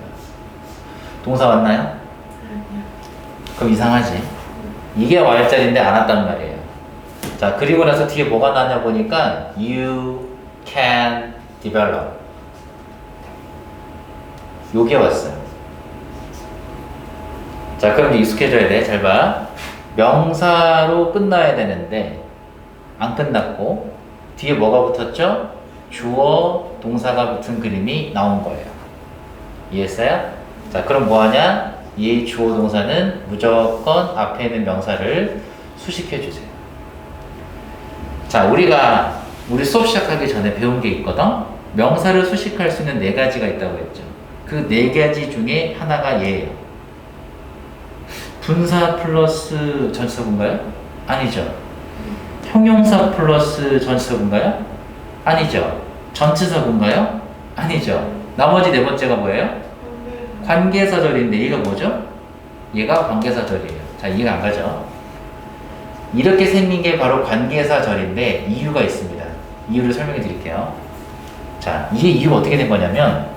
동사 왔나요? 아니요. 그럼 이상하지. 이게 와야 할 자리인데 안 왔단 말이에요. 자, 그리고 나서 뒤에 뭐가 나왔냐 보니까 you can develop. 요게 왔어요. 자, 그럼 이제 익숙해져야 돼. 잘 봐. 명사로 끝나야 되는데 안 끝났고 뒤에 뭐가 붙었죠? 주어, 동사가 붙은 그림이 나온 거예요. 이해했어요? 자, 그럼 뭐하냐? 이 주어 동사는 무조건 앞에 있는 명사를 수식해 주세요. 자, 우리 수업 시작하기 전에 배운 게 있거든? 명사를 수식할 수 있는 네 가지가 있다고 했죠. 그 네 가지 중에 하나가 얘예요. 분사 플러스 전치사구인가요? 아니죠. 형용사 플러스 전치사구인가요? 아니죠. 전치사구인가요? 아니죠. 나머지 네 번째가 뭐예요? 관계사절인데 얘가 뭐죠? 얘가 관계사절이에요. 자, 이해가 안 가죠? 이렇게 생긴 게 바로 관계사절인데 이유가 있습니다. 이유를 설명해 드릴게요. 자, 이게 이유가 어떻게 된 거냐면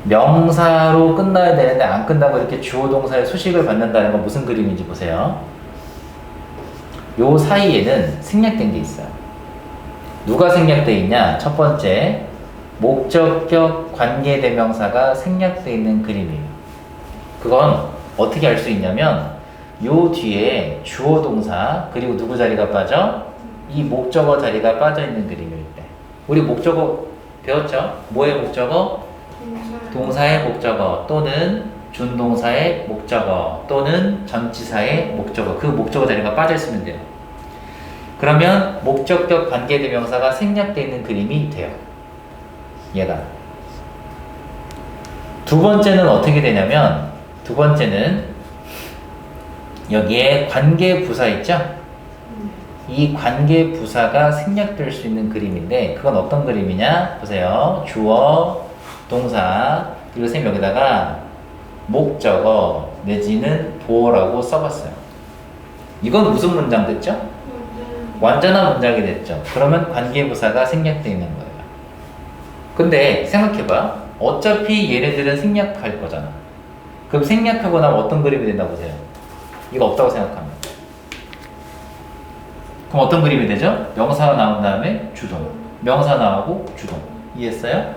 명사로 끝나야 되는데 안 끝나고 이렇게 주어 동사의 수식을 받는다는 건 무슨 그림인지 보세요. 요 사이에는 생략된 게 있어요. 누가 생략되어 있냐? 첫 번째, 목적격 관계대명사가 생략되어 있는 그림이에요. 그건 어떻게 알 수 있냐면 요 뒤에 주어 동사 그리고 누구 자리가 빠져? 이 목적어 자리가 빠져 있는 그림일 때. 우리 목적어 배웠죠? 뭐의 목적어? 동사의 목적어 또는 준동사의 목적어 또는 전치사의 목적어. 그 목적어 자리가 빠져 있으면 돼요. 그러면 목적격 관계대명사가 생략되어 있는 그림이 돼요. 얘가. 두 번째는 어떻게 되냐면 두 번째는 여기에 관계부사 있죠? 이 관계부사가 생략될 수 있는 그림인데 그건 어떤 그림이냐? 보세요. 주어, 동사, 그리고 쌤 여기다가 목적어 내지는 보어라고 써봤어요. 이건 무슨 문장 됐죠? 완전한 문장이 됐죠. 그러면 관계부사가 생략되어 있는 거예요. 근데 생각해봐. 어차피 얘네들은 생략할 거잖아. 그럼 생략하고 나면 어떤 그림이 된다고 보세요. 이거 없다고 생각하면. 그럼 어떤 그림이 되죠? 명사가 나온 다음에 주동. 명사 나오고 주동. 이해했어요?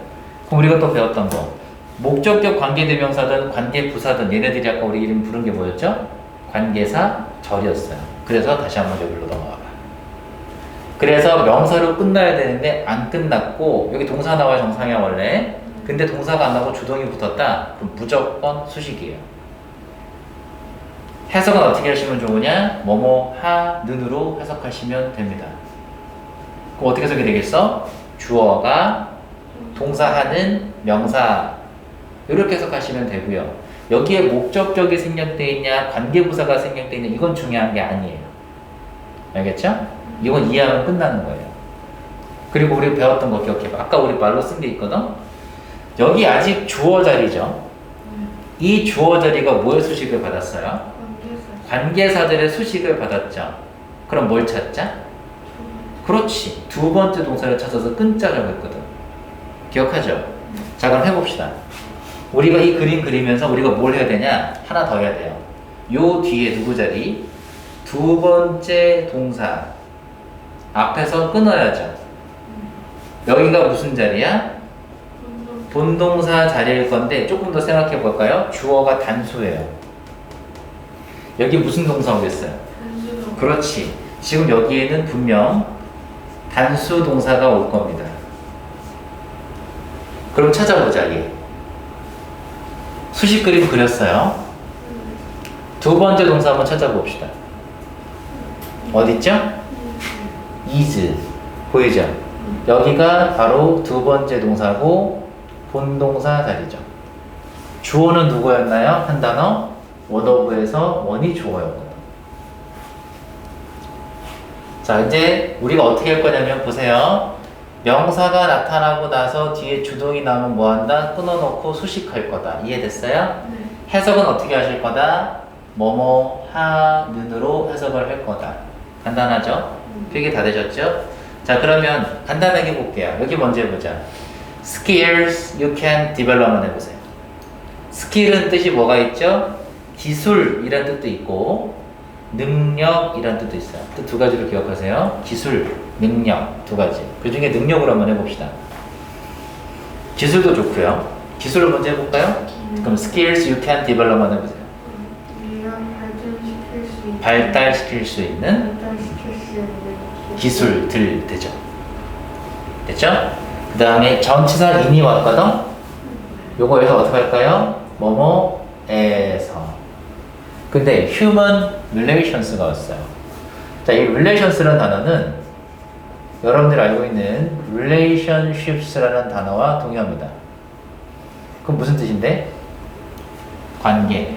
그럼 우리가 또 배웠던 거. 목적격 관계대명사든 관계부사든 얘네들이 아까 우리 이름 부른 게 뭐였죠? 관계사 절이었어요. 그래서 다시 한번 여기로 넘어가봐. 그래서 명사로 끝나야 되는데 안 끝났고 여기 동사 나와야 정상이야 원래. 근데 동사가 안 나오고 주동이 붙었다. 그럼 무조건 수식이에요. 해석은 어떻게 하시면 좋으냐? 뭐뭐 하는으로 해석하시면 됩니다. 그럼 어떻게 해석이 되겠어? 주어가 동사하는 명사 이렇게 해석하시면 되고요. 여기에 목적격이 생략되어 있냐 관계부사가 생략되어 있냐 이건 중요한 게 아니에요. 알겠죠? 이건 이해하면 끝나는 거예요. 그리고 우리 배웠던 거 기억해봐. 아까 우리 말로 쓴 게 있거든? 여기 아직 주어 자리죠? 이 주어 자리가 뭐의 수식을 받았어요? 관계사들의 수식을 받았죠. 그럼 뭘 찾자? 그렇지. 두 번째 동사를 찾아서 끈자라고 했거든. 기억하죠? 자, 그럼 해봅시다. 우리가 이 그림 그리면서 우리가 뭘 해야 되냐? 하나 더 해야 돼요. 요 뒤에 누구 자리? 두 번째 동사 앞에서 끊어야죠. 여기가 무슨 자리야? 본동사 자리일 건데 조금 더 생각해 볼까요? 주어가 단수예요. 여기 무슨 동사 오겠어요? 그렇지. 지금 여기에는 분명 단수 동사가 올 겁니다. 그럼 찾아보자. 얘. 수식 그림 그렸어요. 두 번째 동사 한번 찾아봅시다. 어딨죠? is. 보이죠? 여기가 바로 두 번째 동사고 본동사 자리죠. 주어는 누구였나요? 한 단어? 원 오브에서 원이 주어였거든. 자, 이제 우리가 어떻게 할 거냐면 보세요. 명사가 나타나고 나서 뒤에 주동이 나오면 뭐 한다? 끊어놓고 수식할 거다. 이해됐어요? 네. 해석은 어떻게 하실 거다? 뭐뭐 하는으로 해석을 할 거다. 간단하죠? 그게 다 되셨죠? 자, 그러면 간단하게 볼게요. 여기 먼저 해보자. Skills you can develop 한번 해보세요. 스킬은 뜻이 뭐가 있죠? 기술이란 뜻도 있고 능력이란 뜻도 있어요. 뜻 두 가지로 기억하세요. 기술, 능력 두 가지. 그 중에 능력으로 한번 해봅시다. 기술도 좋고요. 기술을 먼저 해볼까요? 그럼 skills you can develop 한번 해보세요. 네가 발달시킬 수 있는 발달시킬 수 있는 기술들 되죠. 됐죠? 그 다음에 전치사 in이 왔거든? 요거 여기서 어떻게 할까요? 뭐뭐에서. 근데 human relations가 왔어요. 자, 이 relations라는 단어는 여러분들이 알고 있는 relationships라는 단어와 동의합니다. 그럼 무슨 뜻인데? 관계.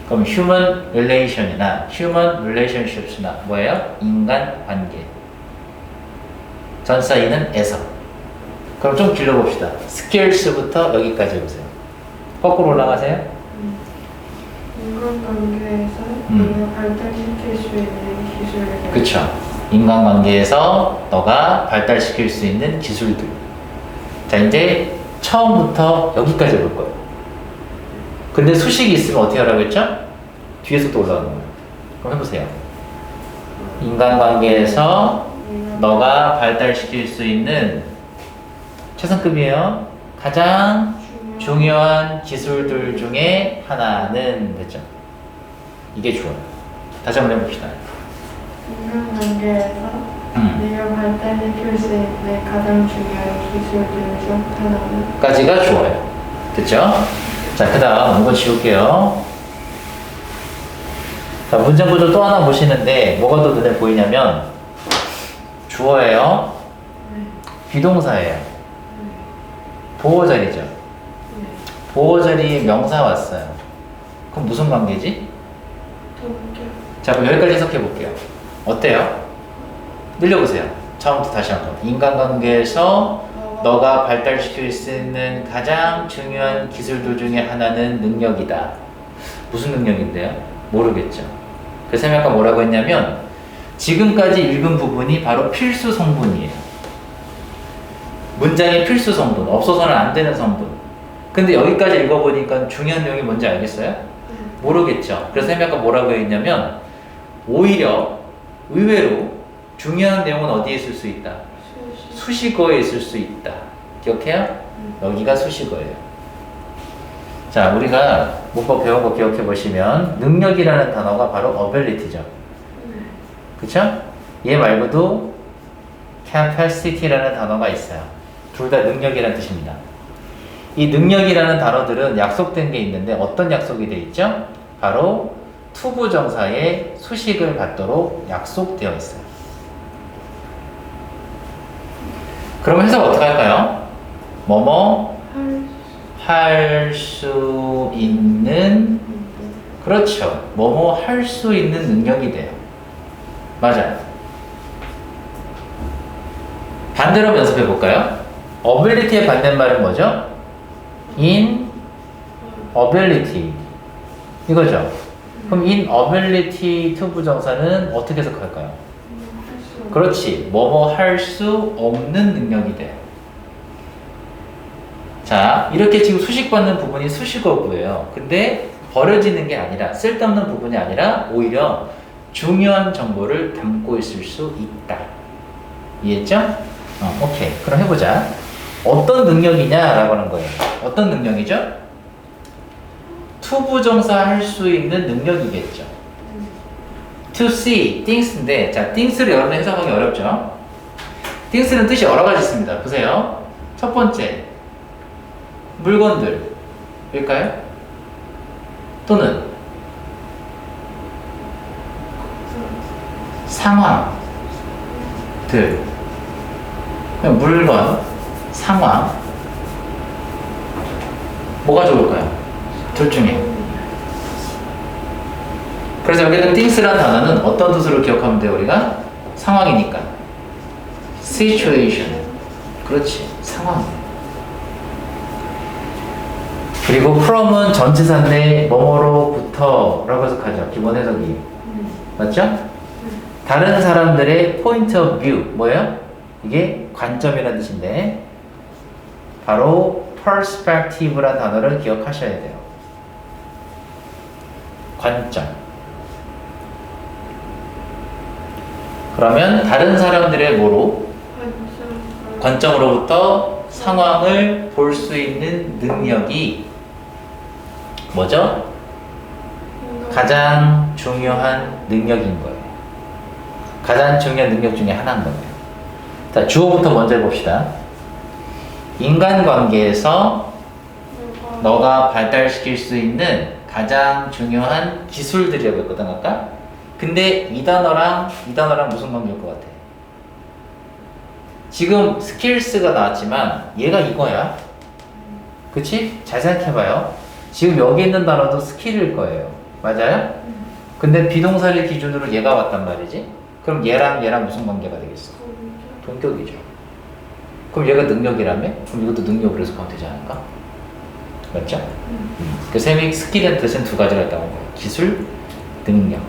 그럼 human relation이나 human relationships나 뭐예요? 인간 관계. 전사 이는 에서. 그럼 좀 길러봅시다. skills부터 여기까지 해보세요. 거꾸로 올라가세요. 인간관계에서 네가 발달시킬 수 있는 기술을 그쵸. 인간관계에서 너가 발달시킬 수 있는 기술들. 자, 이제 처음부터 여기까지 해볼 거예요. 근데 수식이 있으면 어떻게 하라고 했죠? 뒤에서 또 올라가는 거예요. 그럼 해보세요. 인간관계에서 너가 발달시킬 수 있는 최상급이에요. 가장 중요한 기술들 중에 하나는 됐죠. 이게 주어요. 다시 한번 해봅시다. 인간관계에서 네가 발달시킬 수 있는 가장 중요한 기술들 중 하나는 까지가 주어요. 됐죠? 자, 그 다음 이거 지울게요. 자, 문장 구조 또 하나 보시는데 뭐가 더 눈에 보이냐면 주어예요. 비동사예요. 보호자리죠. 보호자리에 명사 왔어요. 그럼 무슨 관계지? 동격 자, 그럼 여기까지 해석해 볼게요. 어때요? 늘려보세요. 처음부터 다시 한번. 인간관계에서 너가 발달시킬 수 있는 가장 중요한 기술들 중에 하나는 능력이다. 무슨 능력인데요? 모르겠죠. 그래서 아까 뭐라고 했냐면 지금까지 읽은 부분이 바로 필수 성분이에요. 문장의 필수 성분, 없어서는 안 되는 성분. 근데 여기까지 읽어보니까 중요한 내용이 뭔지 알겠어요? 모르겠죠. 그래서 아까 뭐라고 했냐면 오히려 의외로 중요한 내용은 어디에 있을 수 있다? 수식어에 있을 수 있다. 기억해요? 여기가 수식어예요. 자, 우리가 문법 배운 거 기억해 보시면 능력이라는 단어가 바로 ability죠. 그쵸? 얘 말고도 capacity라는 단어가 있어요. 둘 다 능력이라는 뜻입니다. 이 능력이라는 단어들은 약속된 게 있는데 어떤 약속이 돼 있죠? 바로 투부정사의 수식을 갖도록 약속되어 있어요. 그럼 해석 어떻게 할까요? 뭐뭐 할 수 있는, 그렇죠. 뭐뭐 할 수 있는 능력이 돼요. 맞아요. 반대로 한번 연습해 볼까요? ability의 반대말은 뭐죠? inability 이거죠. 그럼 inability 투부정사는 어떻게 해석할까요? 그렇지. 뭐뭐 할 수 없는 능력이 돼. 자, 이렇게 지금 수식받는 부분이 수식어구예요. 근데 버려지는 게 아니라, 쓸데없는 부분이 아니라 오히려 중요한 정보를 담고 있을 수 있다. 이해했죠? 오케이. 그럼 해보자. 어떤 능력이냐라고 하는 거예요. 어떤 능력이죠? 투부정사 할 수 있는 능력이겠죠. To see things인데, 자, things를 여러분 해석하기 어렵죠? things는 뜻이 여러 가지 있습니다. 보세요. 첫 번째, 물건들일까요? 또는 상황들. 그냥 물건, 상황. 뭐가 좋을까요? 둘 중에. 그래서 여기는 things란 단어는 어떤 뜻으로 기억하면 돼요, 우리가? 상황이니까. situation. 그렇지, 상황. 그리고 from은 전치사인데 뭐뭐로부터 라고 해석하죠. 기본 해석이. 맞죠? 다른 사람들의 point of view. 뭐예요? 이게 관점이라는 뜻인데 바로 perspective라는 단어를 기억하셔야 돼요. 관점. 그러면 다른 사람들의 뭐로? 관점으로부터 상황을 볼 수 있는 능력이 뭐죠? 가장 중요한 능력인 거예요. 가장 중요한 능력 중에 하나인 거예요. 자, 주어부터 먼저 해봅시다. 인간관계에서 너가 발달시킬 수 있는 가장 중요한 기술들이라고 했거든 아까? 근데 이 단어랑 무슨 관계일 것 같아? 지금 skills가 나왔지만 얘가 이거야. 그치? 잘 생각해봐요. 지금 여기 있는 단어도 스킬일 거예요. 맞아요? 근데 비동사를 기준으로 얘가 왔단 말이지? 그럼 얘랑 무슨 관계가 되겠어? 동격이죠. 그럼 얘가 능력이라며? 그럼 이것도 능력으로 해서 가면 되지 않을까? 맞죠? 그 셈이 스킬이라는 뜻은 두 가지가 있다고 해요. 기술, 능력.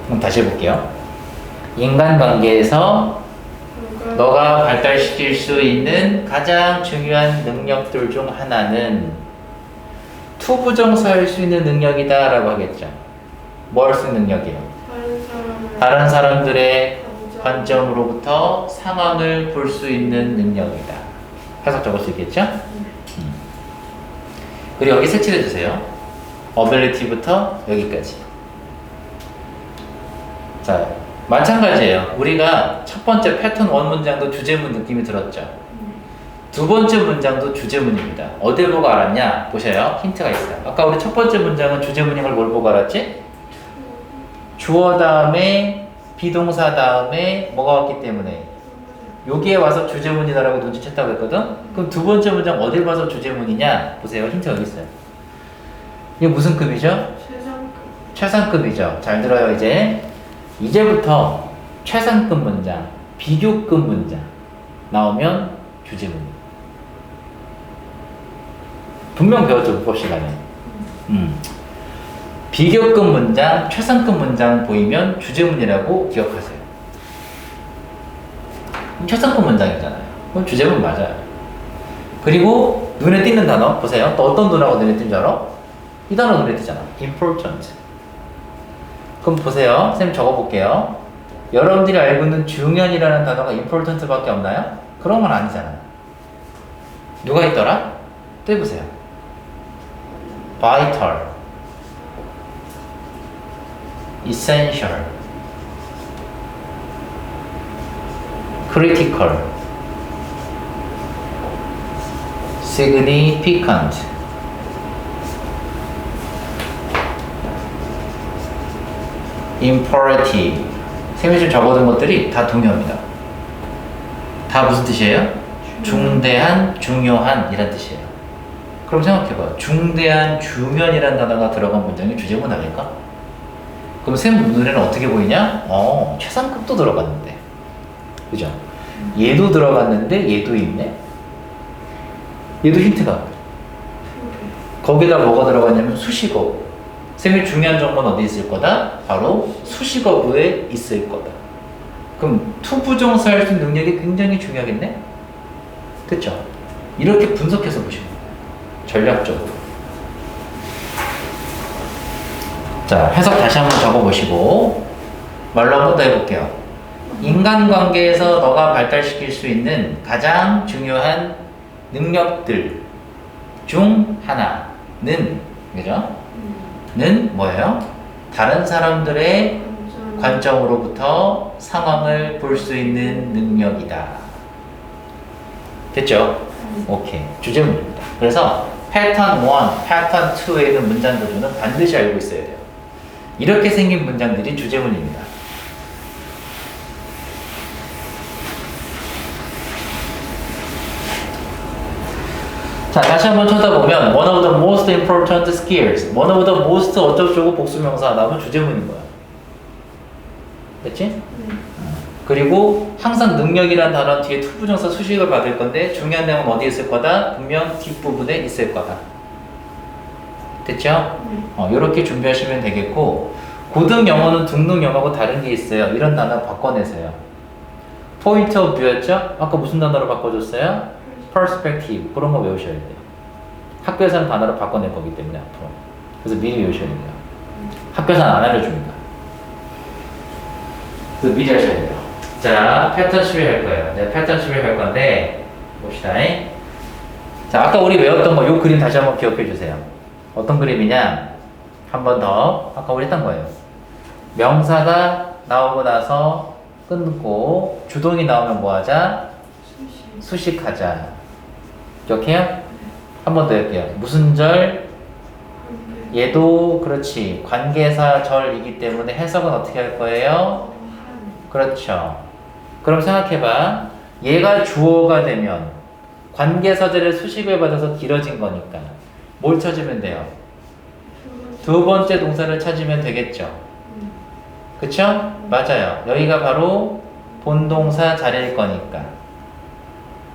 그럼 다시 해볼게요. 인간관계에서 너가 발달시킬 수 있는 가장 중요한 능력들 중 하나는 투부정사 할 수 있는 능력이다 라고 하겠죠. 뭐 할 수 있는 능력이요? 다른 사람들의 관점으로부터 상황을 볼 수 있는 능력이다. 해석 적을 수 있겠죠? 그리고 여기 색칠해 주세요. ability부터 여기까지. 자, 마찬가지예요. 우리가 첫 번째 패턴 원 문장도 주제문 느낌이 들었죠? 두 번째 문장도 주제문입니다. 어딜 보고 알았냐? 보셔요. 힌트가 있어요. 아까 우리 첫 번째 문장은 주제문인 걸 뭘 보고 알았지? 주어 다음에 비동사 다음에 뭐가 왔기 때문에 여기에 와서 주제문이다라고 눈치챘다고 했거든? 그럼 두 번째 문장 어딜 봐서 주제문이냐? 보세요. 힌트가 여기 있어요. 이게 무슨 급이죠? 최상급이죠. 잘 들어요, 이제. 이제부터 최상급 문장, 비교급 문장 나오면 주제문이에요. 분명 배웠죠, 문법 시간에. 비교급 문장, 최상급 문장 보이면 주제문이라고 기억하세요. 최상급 문장이잖아요. 그럼 주제문 맞아요. 그리고 눈에 띄는 단어 보세요. 또 어떤 단어가 눈에 띈 줄 알아? 이 단어 눈에 띄잖아. important. 그럼 보세요. 선생님 적어볼게요. 여러분들이 알고 있는 중요한이라는 단어가 important 밖에 없나요? 그런 건 아니잖아요. 누가 있더라? 또 해보세요. vital, essential, critical, significant, imperative. 선생님이 좀 적어둔 것들이 다 동요입니다. 다 무슨 뜻이에요? 중대한, 중요한 이란 뜻이에요. 그럼 생각해봐. 중대한, 중요한이라는 단어가 들어간 문장이 주제문 아닐까? 그럼 선생님 눈에는 어떻게 보이냐? 최상급도 들어갔는데. 그죠? 얘도 들어갔는데 얘도 있네. 얘도 힌트가. 거기다 뭐가 들어갔냐면 수식어. 선생님이 중요한 정보는 어디 있을 거다? 바로 수식어부에 있을 거다. 그럼 투부정사 할 수 있는 능력이 굉장히 중요하겠네? 그쵸? 이렇게 분석해서 보시면 돼요. 전략적으로. 자, 해석 다시 한번 적어보시고 말로 한번 더 해볼게요. 인간관계에서 너가 발달시킬 수 있는 가장 중요한 능력들 중 하나는 그죠? 는 뭐예요? 다른 사람들의 관점으로부터 상황을 볼 수 있는 능력이다. 됐죠? 오케이. 주제문입니다. 그래서 패턴 1, 패턴 2에 있는 문장 구조는 반드시 알고 있어야 돼요. 이렇게 생긴 문장들이 주제문입니다. 자, 다시 한번 쳐다보면 one of the most important skills, one of the most 어쩌고저쩌고 복수명사 나오면 주제문인 거야. 됐지? 네. 그리고 항상 능력이라는 단어 뒤에 투부정사 수식을 받을 건데 중요한 내용은 어디에 있을 거다? 분명 뒷부분에 있을 거다. 됐죠? 네. 이렇게 준비하시면 되겠고 고등 영어는 등록 영어하고 다른 게 있어요. 이런 단어 바꿔내세요. 포인트 오브 뷰였죠? 아까 무슨 단어로 바꿔줬어요? perspective. 그런 거 외우셔야 돼요. 학교에서는 단어로 바꿔낼 거기 때문에 앞으로. 그래서 미리 외우셔야 돼요. 학교에서는 안 알려줍니다. 그래서 미리 하셔야 돼요. 자, 패턴 수비할 거예요. 네, 패턴 수비할 건데 봅시다. 자, 아까 우리 외웠던 거 요 그림 다시 한번 기억해 주세요. 어떤 그림이냐? 한 번 더. 아까 우리 했던 거예요. 명사가 나오고 나서 끊고 주동이 나오면 뭐 하자? 수식하자. 기억해요? 한 번 더 할게요. 무슨 절? 얘도 그렇지. 관계사 절이기 때문에 해석은 어떻게 할 거예요? 그렇죠. 그럼 생각해봐. 얘가 주어가 되면 관계사절의 수식을 받아서 길어진 거니까 뭘 찾으면 돼요? 두 번째 동사를 찾으면 되겠죠. 그쵸? 맞아요. 여기가 바로 본동사 자리일 거니까.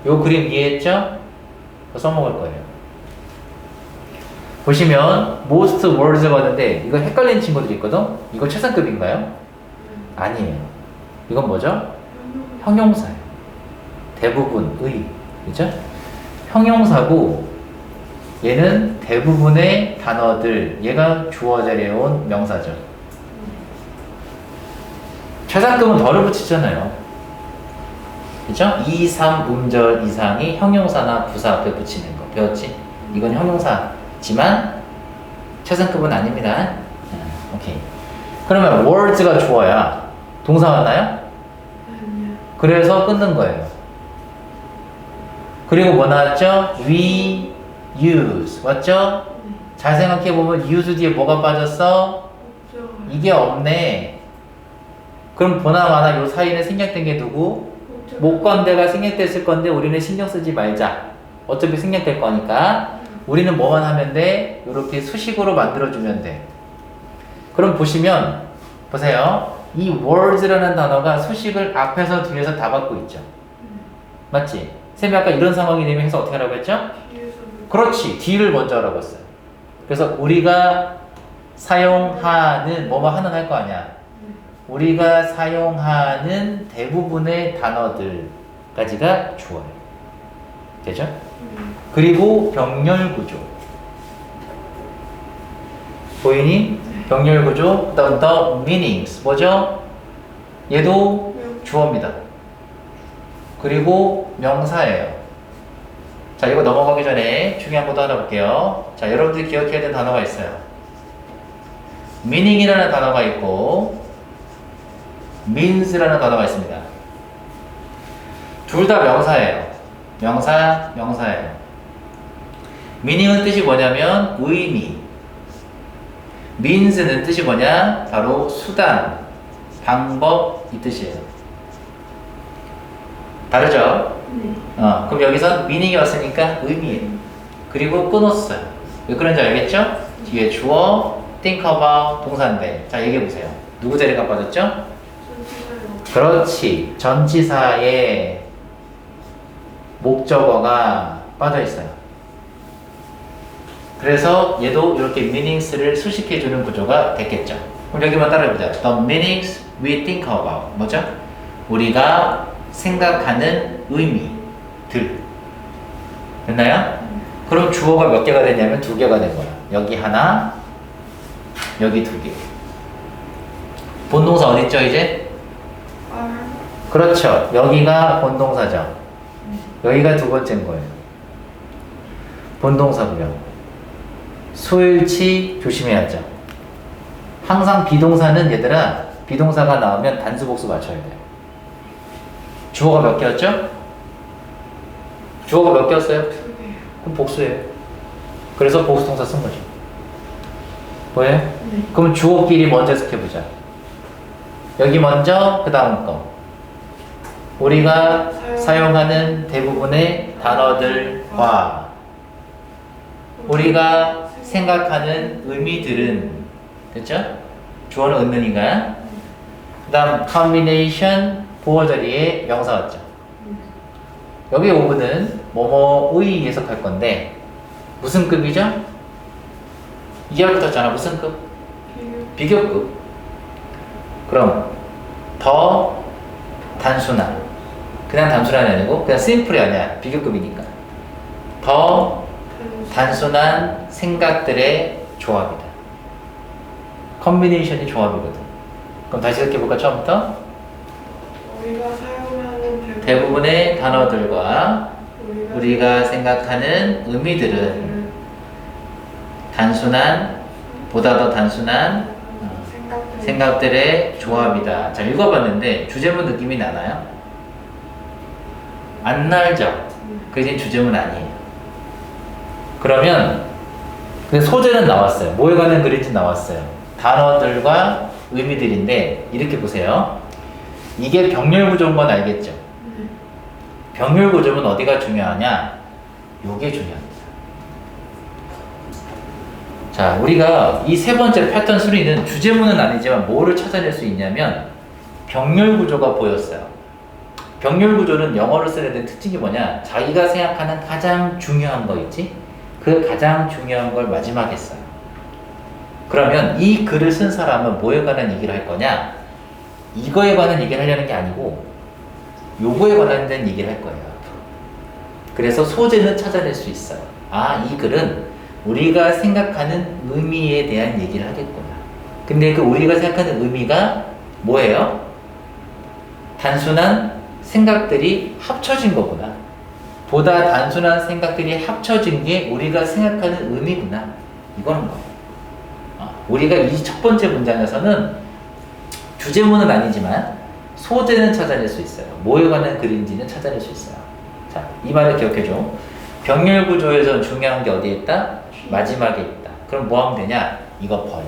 요 그림 이해했죠? 그거 써먹을 거예요. 보시면 most words가 왔는데 이거 헷갈리는 친구들이 있거든? 이거 최상급인가요? 아니에요. 이건 뭐죠? 형용사예요. 대부분의. 그죠? 형용사고 얘는 대부분의 단어들, 얘가 주어 자리에 온 명사죠. 최상급은 덜을 붙이잖아요. 그죠? 2, 3 음절 이상이 형용사나 부사 앞에 붙이는 거 배웠지? 이건 형용사지만 최상급은 아닙니다. 오케이. 그러면 words가 주어야 동사 맞나요? 그래서 끊는 거예요. 그리고 뭐 나왔죠? we use. 맞죠? 잘 생각해보면 use 뒤에 뭐가 빠졌어? 이게 없네. 그럼 보나마나 요 사이에 생략된 게 누구? 목관대가 생략됐을 건데 우리는 신경 쓰지 말자. 어차피 생략될 거니까 우리는 뭐만 하면 돼? 이렇게 수식으로 만들어주면 돼. 그럼 보시면 보세요. 이 words라는 단어가 수식을 앞에서 뒤에서 다 받고 있죠. 맞지? 쌤이 아까 이런 상황이 되면 해서 어떻게 하라고 했죠? 그렇지. 뒤를 먼저 하라고 했어요. 그래서 우리가 사용하는 뭐뭐 하는 할 거 아니야. 우리가 사용하는 대부분의 단어들까지가 주어요. 되죠? 그리고 병렬 구조. 보이니? 병렬 구조. 그다음 the meanings. 뭐죠? 얘도 주어입니다. 그리고 명사예요. 자, 이거 넘어가기 전에 중요한 것도 하나 볼게요. 자, 여러분들이 기억해야 되는 단어가 있어요. meaning이라는 단어가 있고 means라는 단어가 있습니다. 둘 다 명사예요. 명사예요. meaning은 뜻이 뭐냐면 의미. means는 뜻이 뭐냐? 바로 수단, 방법 이 뜻이에요. 다르죠? 네. 그럼 여기서 meaning이 왔으니까 의미예요. 그리고 끊었어요. 왜 그런지 알겠죠? 뒤에 주어, think about 동사인데. 자, 얘기해보세요. 누구 자리가 빠졌죠? 그렇지. 전치사에 목적어가 빠져있어요. 그래서 얘도 이렇게 meanings를 수식해주는 구조가 됐겠죠. 그럼 여기만 따라해보자. The meanings we think about. 뭐죠? 우리가 생각하는 의미들. 됐나요? 그럼 주어가 몇 개가 됐냐면 2개가 된 거야. 여기 하나, 여기 2개. 본동사 어딨죠, 이제? 그렇죠. 여기가 본동사죠. 여기가 두 번째인 거예요. 본동사고요. 수일치 조심해야죠. 항상 비동사는 얘들아, 비동사가 나오면 단수복수 맞춰야 돼요. 주어가 몇 개였죠? 주어가 몇 개였어요? 2개요. 그럼 복수예요. 그래서 복수동사 쓴 거죠. 뭐예요? 네. 그럼 주어끼리 먼저 해석해보자. 여기 먼저, 그 다음 거. 우리가 사용하는 대부분의 단어들과 우리가 생각하는 의미들은 됐죠? 주어는 은는인가요? 그 다음 combination 보어 자리에 명사 왔죠? 여기 오브는 뭐뭐의 해석할 건데 무슨 급이죠? 이하로 붙었잖아. 무슨 급? 비교급. 그럼 더 단순한, 그냥 단순한이 아니고 그냥 심플이 아니야. 비교급이니까 더 단순한 생각들의 조합이다. 컨비네이션이 조합이거든. 그럼 다시 시작해볼까? 처음부터 우리가 사용하는 대부분의 단어들과 우리가 생각하는 의미들은 단순한, 보다 더 단순한 생각들의 조합이다. 자, 읽어봤는데 주제문 느낌이 나나요? 안 날죠? 그게 주제문 아니에요. 그러면 근데 소재는 나왔어요. 뭐에 관한 글인지 나왔어요. 단어들과 의미들인데 이렇게 보세요. 이게 병렬 구조인 건 알겠죠? 병렬 구조는 어디가 중요하냐? 요게 중요합니다. 자, 우리가 이 세 번째 패턴 3는 주제문은 아니지만 뭐를 찾아낼 수 있냐면 병렬 구조가 보였어요. 병렬 구조는 영어를 쓰는 데 특징이 뭐냐? 자기가 생각하는 가장 중요한 거 있지? 그 가장 중요한 걸 마지막에 써요. 그러면 이 글을 쓴 사람은 뭐에 관한 얘기를 할 거냐? 이거에 관한 얘기를 하려는 게 아니고 요거에 관련된 얘기를 할 거예요. 그래서 소재는 찾아낼 수 있어요. 아, 이 글은 우리가 생각하는 의미에 대한 얘기를 하겠구나. 근데 그 우리가 생각하는 의미가 뭐예요? 단순한 생각들이 합쳐진 거구나. 보다 단순한 생각들이 합쳐진 게 우리가 생각하는 의미구나. 이거는 거예요. 우리가 이 첫 번째 문장에서는 주제문은 아니지만 소재는 찾아낼 수 있어요. 뭐에 관한 글인지는 찾아낼 수 있어요. 자, 이 말을 기억해줘. 병렬 구조에서 중요한 게 어디에 있다? 마지막에 있다. 그럼 뭐 하면 되냐? 이거 버려.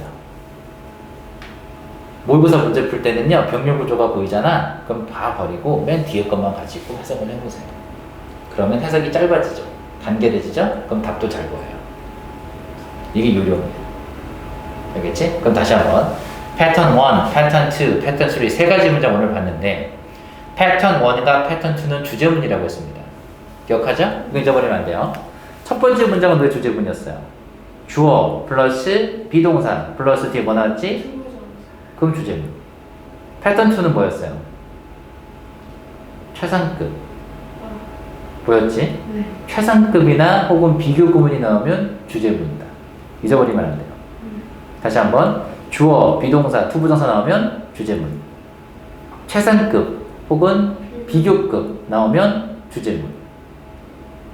모의고사 문제 풀 때는요, 병렬 구조가 보이잖아? 그럼 다 버리고 맨 뒤에 것만 가지고 해석을 해보세요. 그러면 해석이 짧아지죠? 간결해지죠? 그럼 답도 잘 보여요. 이게 요령이에요. 알겠지? 그럼 다시 한번. 패턴 1, 패턴 2, 패턴 3 세 가지 문장 오늘 봤는데 패턴 1과 패턴 2는 주제문이라고 했습니다. 기억하죠? 이거 잊어버리면 안 돼요. 첫 번째 문장은 왜 주제문이었어요? 주어 플러스 비동사 플러스 뒤에 뭐 나왔지? 그럼 주제문. 패턴 2는 뭐였어요? 최상급. 보였지? 네. 최상급이나 혹은 비교 구문이 나오면 주제문이다. 잊어버리면 안 돼요. 다시 한번. 주어, 비동사, 투부정사 나오면 주제문. 최상급 혹은 비교급 나오면 주제문.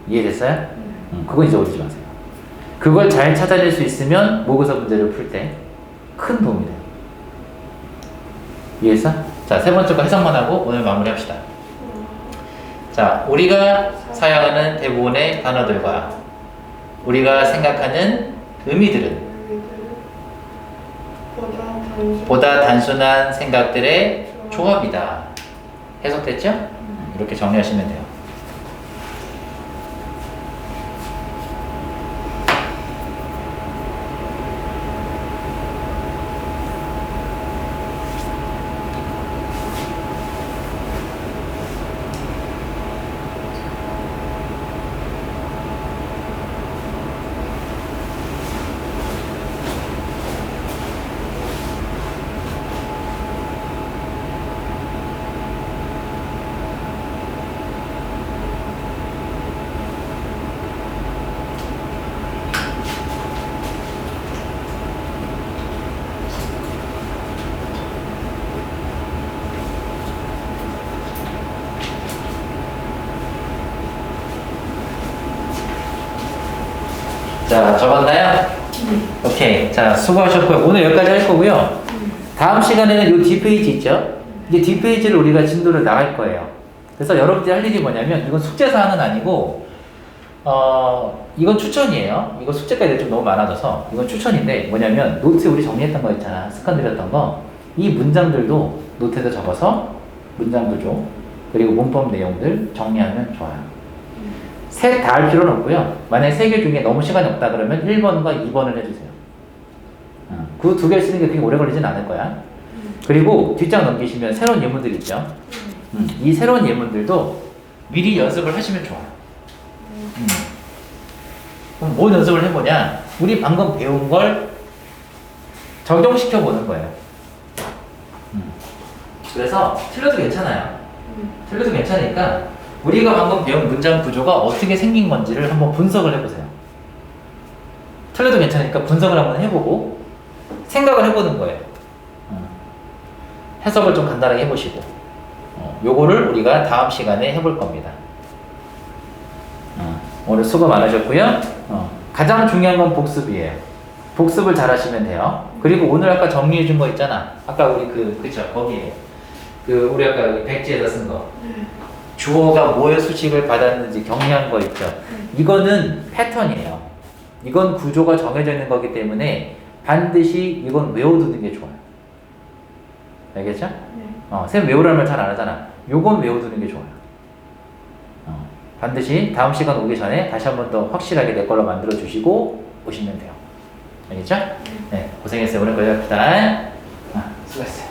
이해됐어요? 그건 잊어버리지 마세요. 그걸 잘 찾아낼 수 있으면 모의고사 문제를 풀 때 큰 도움이 돼요. 이해했어? 자, 세 번째 거 해석만 하고 오늘 마무리합시다. 자, 우리가 사용하는 대부분의 단어들과 우리가 생각하는 의미들은 보다 단순한 생각들의 조합이다. 해석됐죠? 이렇게 정리하시면 돼요. 자, 적었나요? 오케이. 자, 수고하셨고요. 오늘 여기까지 할 거고요. 다음 시간에는 이 뒷페이지 있죠? 이제 뒷페이지를 우리가 진도를 나갈 거예요. 그래서 여러분들이 할 일이 뭐냐면, 이건 숙제사항은 아니고, 이건 추천이에요. 이거 숙제까지 좀 너무 많아져서, 이건 추천인데, 뭐냐면, 노트 우리 정리했던 거 있잖아. 습관 들였던 거. 이 문장들도 노트에다 적어서, 문장 구조, 그리고 문법 내용들 정리하면 좋아요. 셋 다 할 필요는 없고요. 만약에 세 개 중에 너무 시간이 없다 그러면 1번과 2번을 해주세요. 그 두 개 쓰는 게 그렇게 오래 걸리진 않을 거야. 그리고 뒷장 넘기시면 새로운 예문들 있죠. 이 새로운 예문들도 미리 연습을 하시면 좋아요. 그럼 뭘 연습을 해보냐? 우리 방금 배운 걸 적용시켜 보는 거예요. 그래서 틀려도 괜찮아요. 틀려도 괜찮으니까 우리가 방금 배운 문장 구조가 어떻게 생긴 건지를 한번 분석을 해보세요. 틀려도 괜찮으니까 분석을 한번 해보고 생각을 해보는 거예요. 해석을 좀 간단하게 해보시고 요거를 우리가 다음 시간에 해볼 겁니다. 오늘 수고 많으셨고요. 가장 중요한 건 복습이에요. 복습을 잘 하시면 돼요. 그리고 오늘 아까 정리해 준 거 있잖아. 아까 우리 그쵸 거기에 우리 아까 여기 백지에다 쓴 거. 주어가 뭐의 수식을 받았는지 정리한 거 있죠. 이거는 패턴이에요. 이건 구조가 정해져 있는 거기 때문에 반드시 이건 외워두는 게 좋아요. 알겠죠? 쌤 외우라는 말 잘 안 하잖아. 요건 외워두는 게 좋아요. 반드시 다음 시간 오기 전에 다시 한 번 더 확실하게 내 걸로 만들어 주시고 오시면 돼요. 알겠죠? 네, 고생했어요. 오늘 거기까지 합시다. 수고했어요.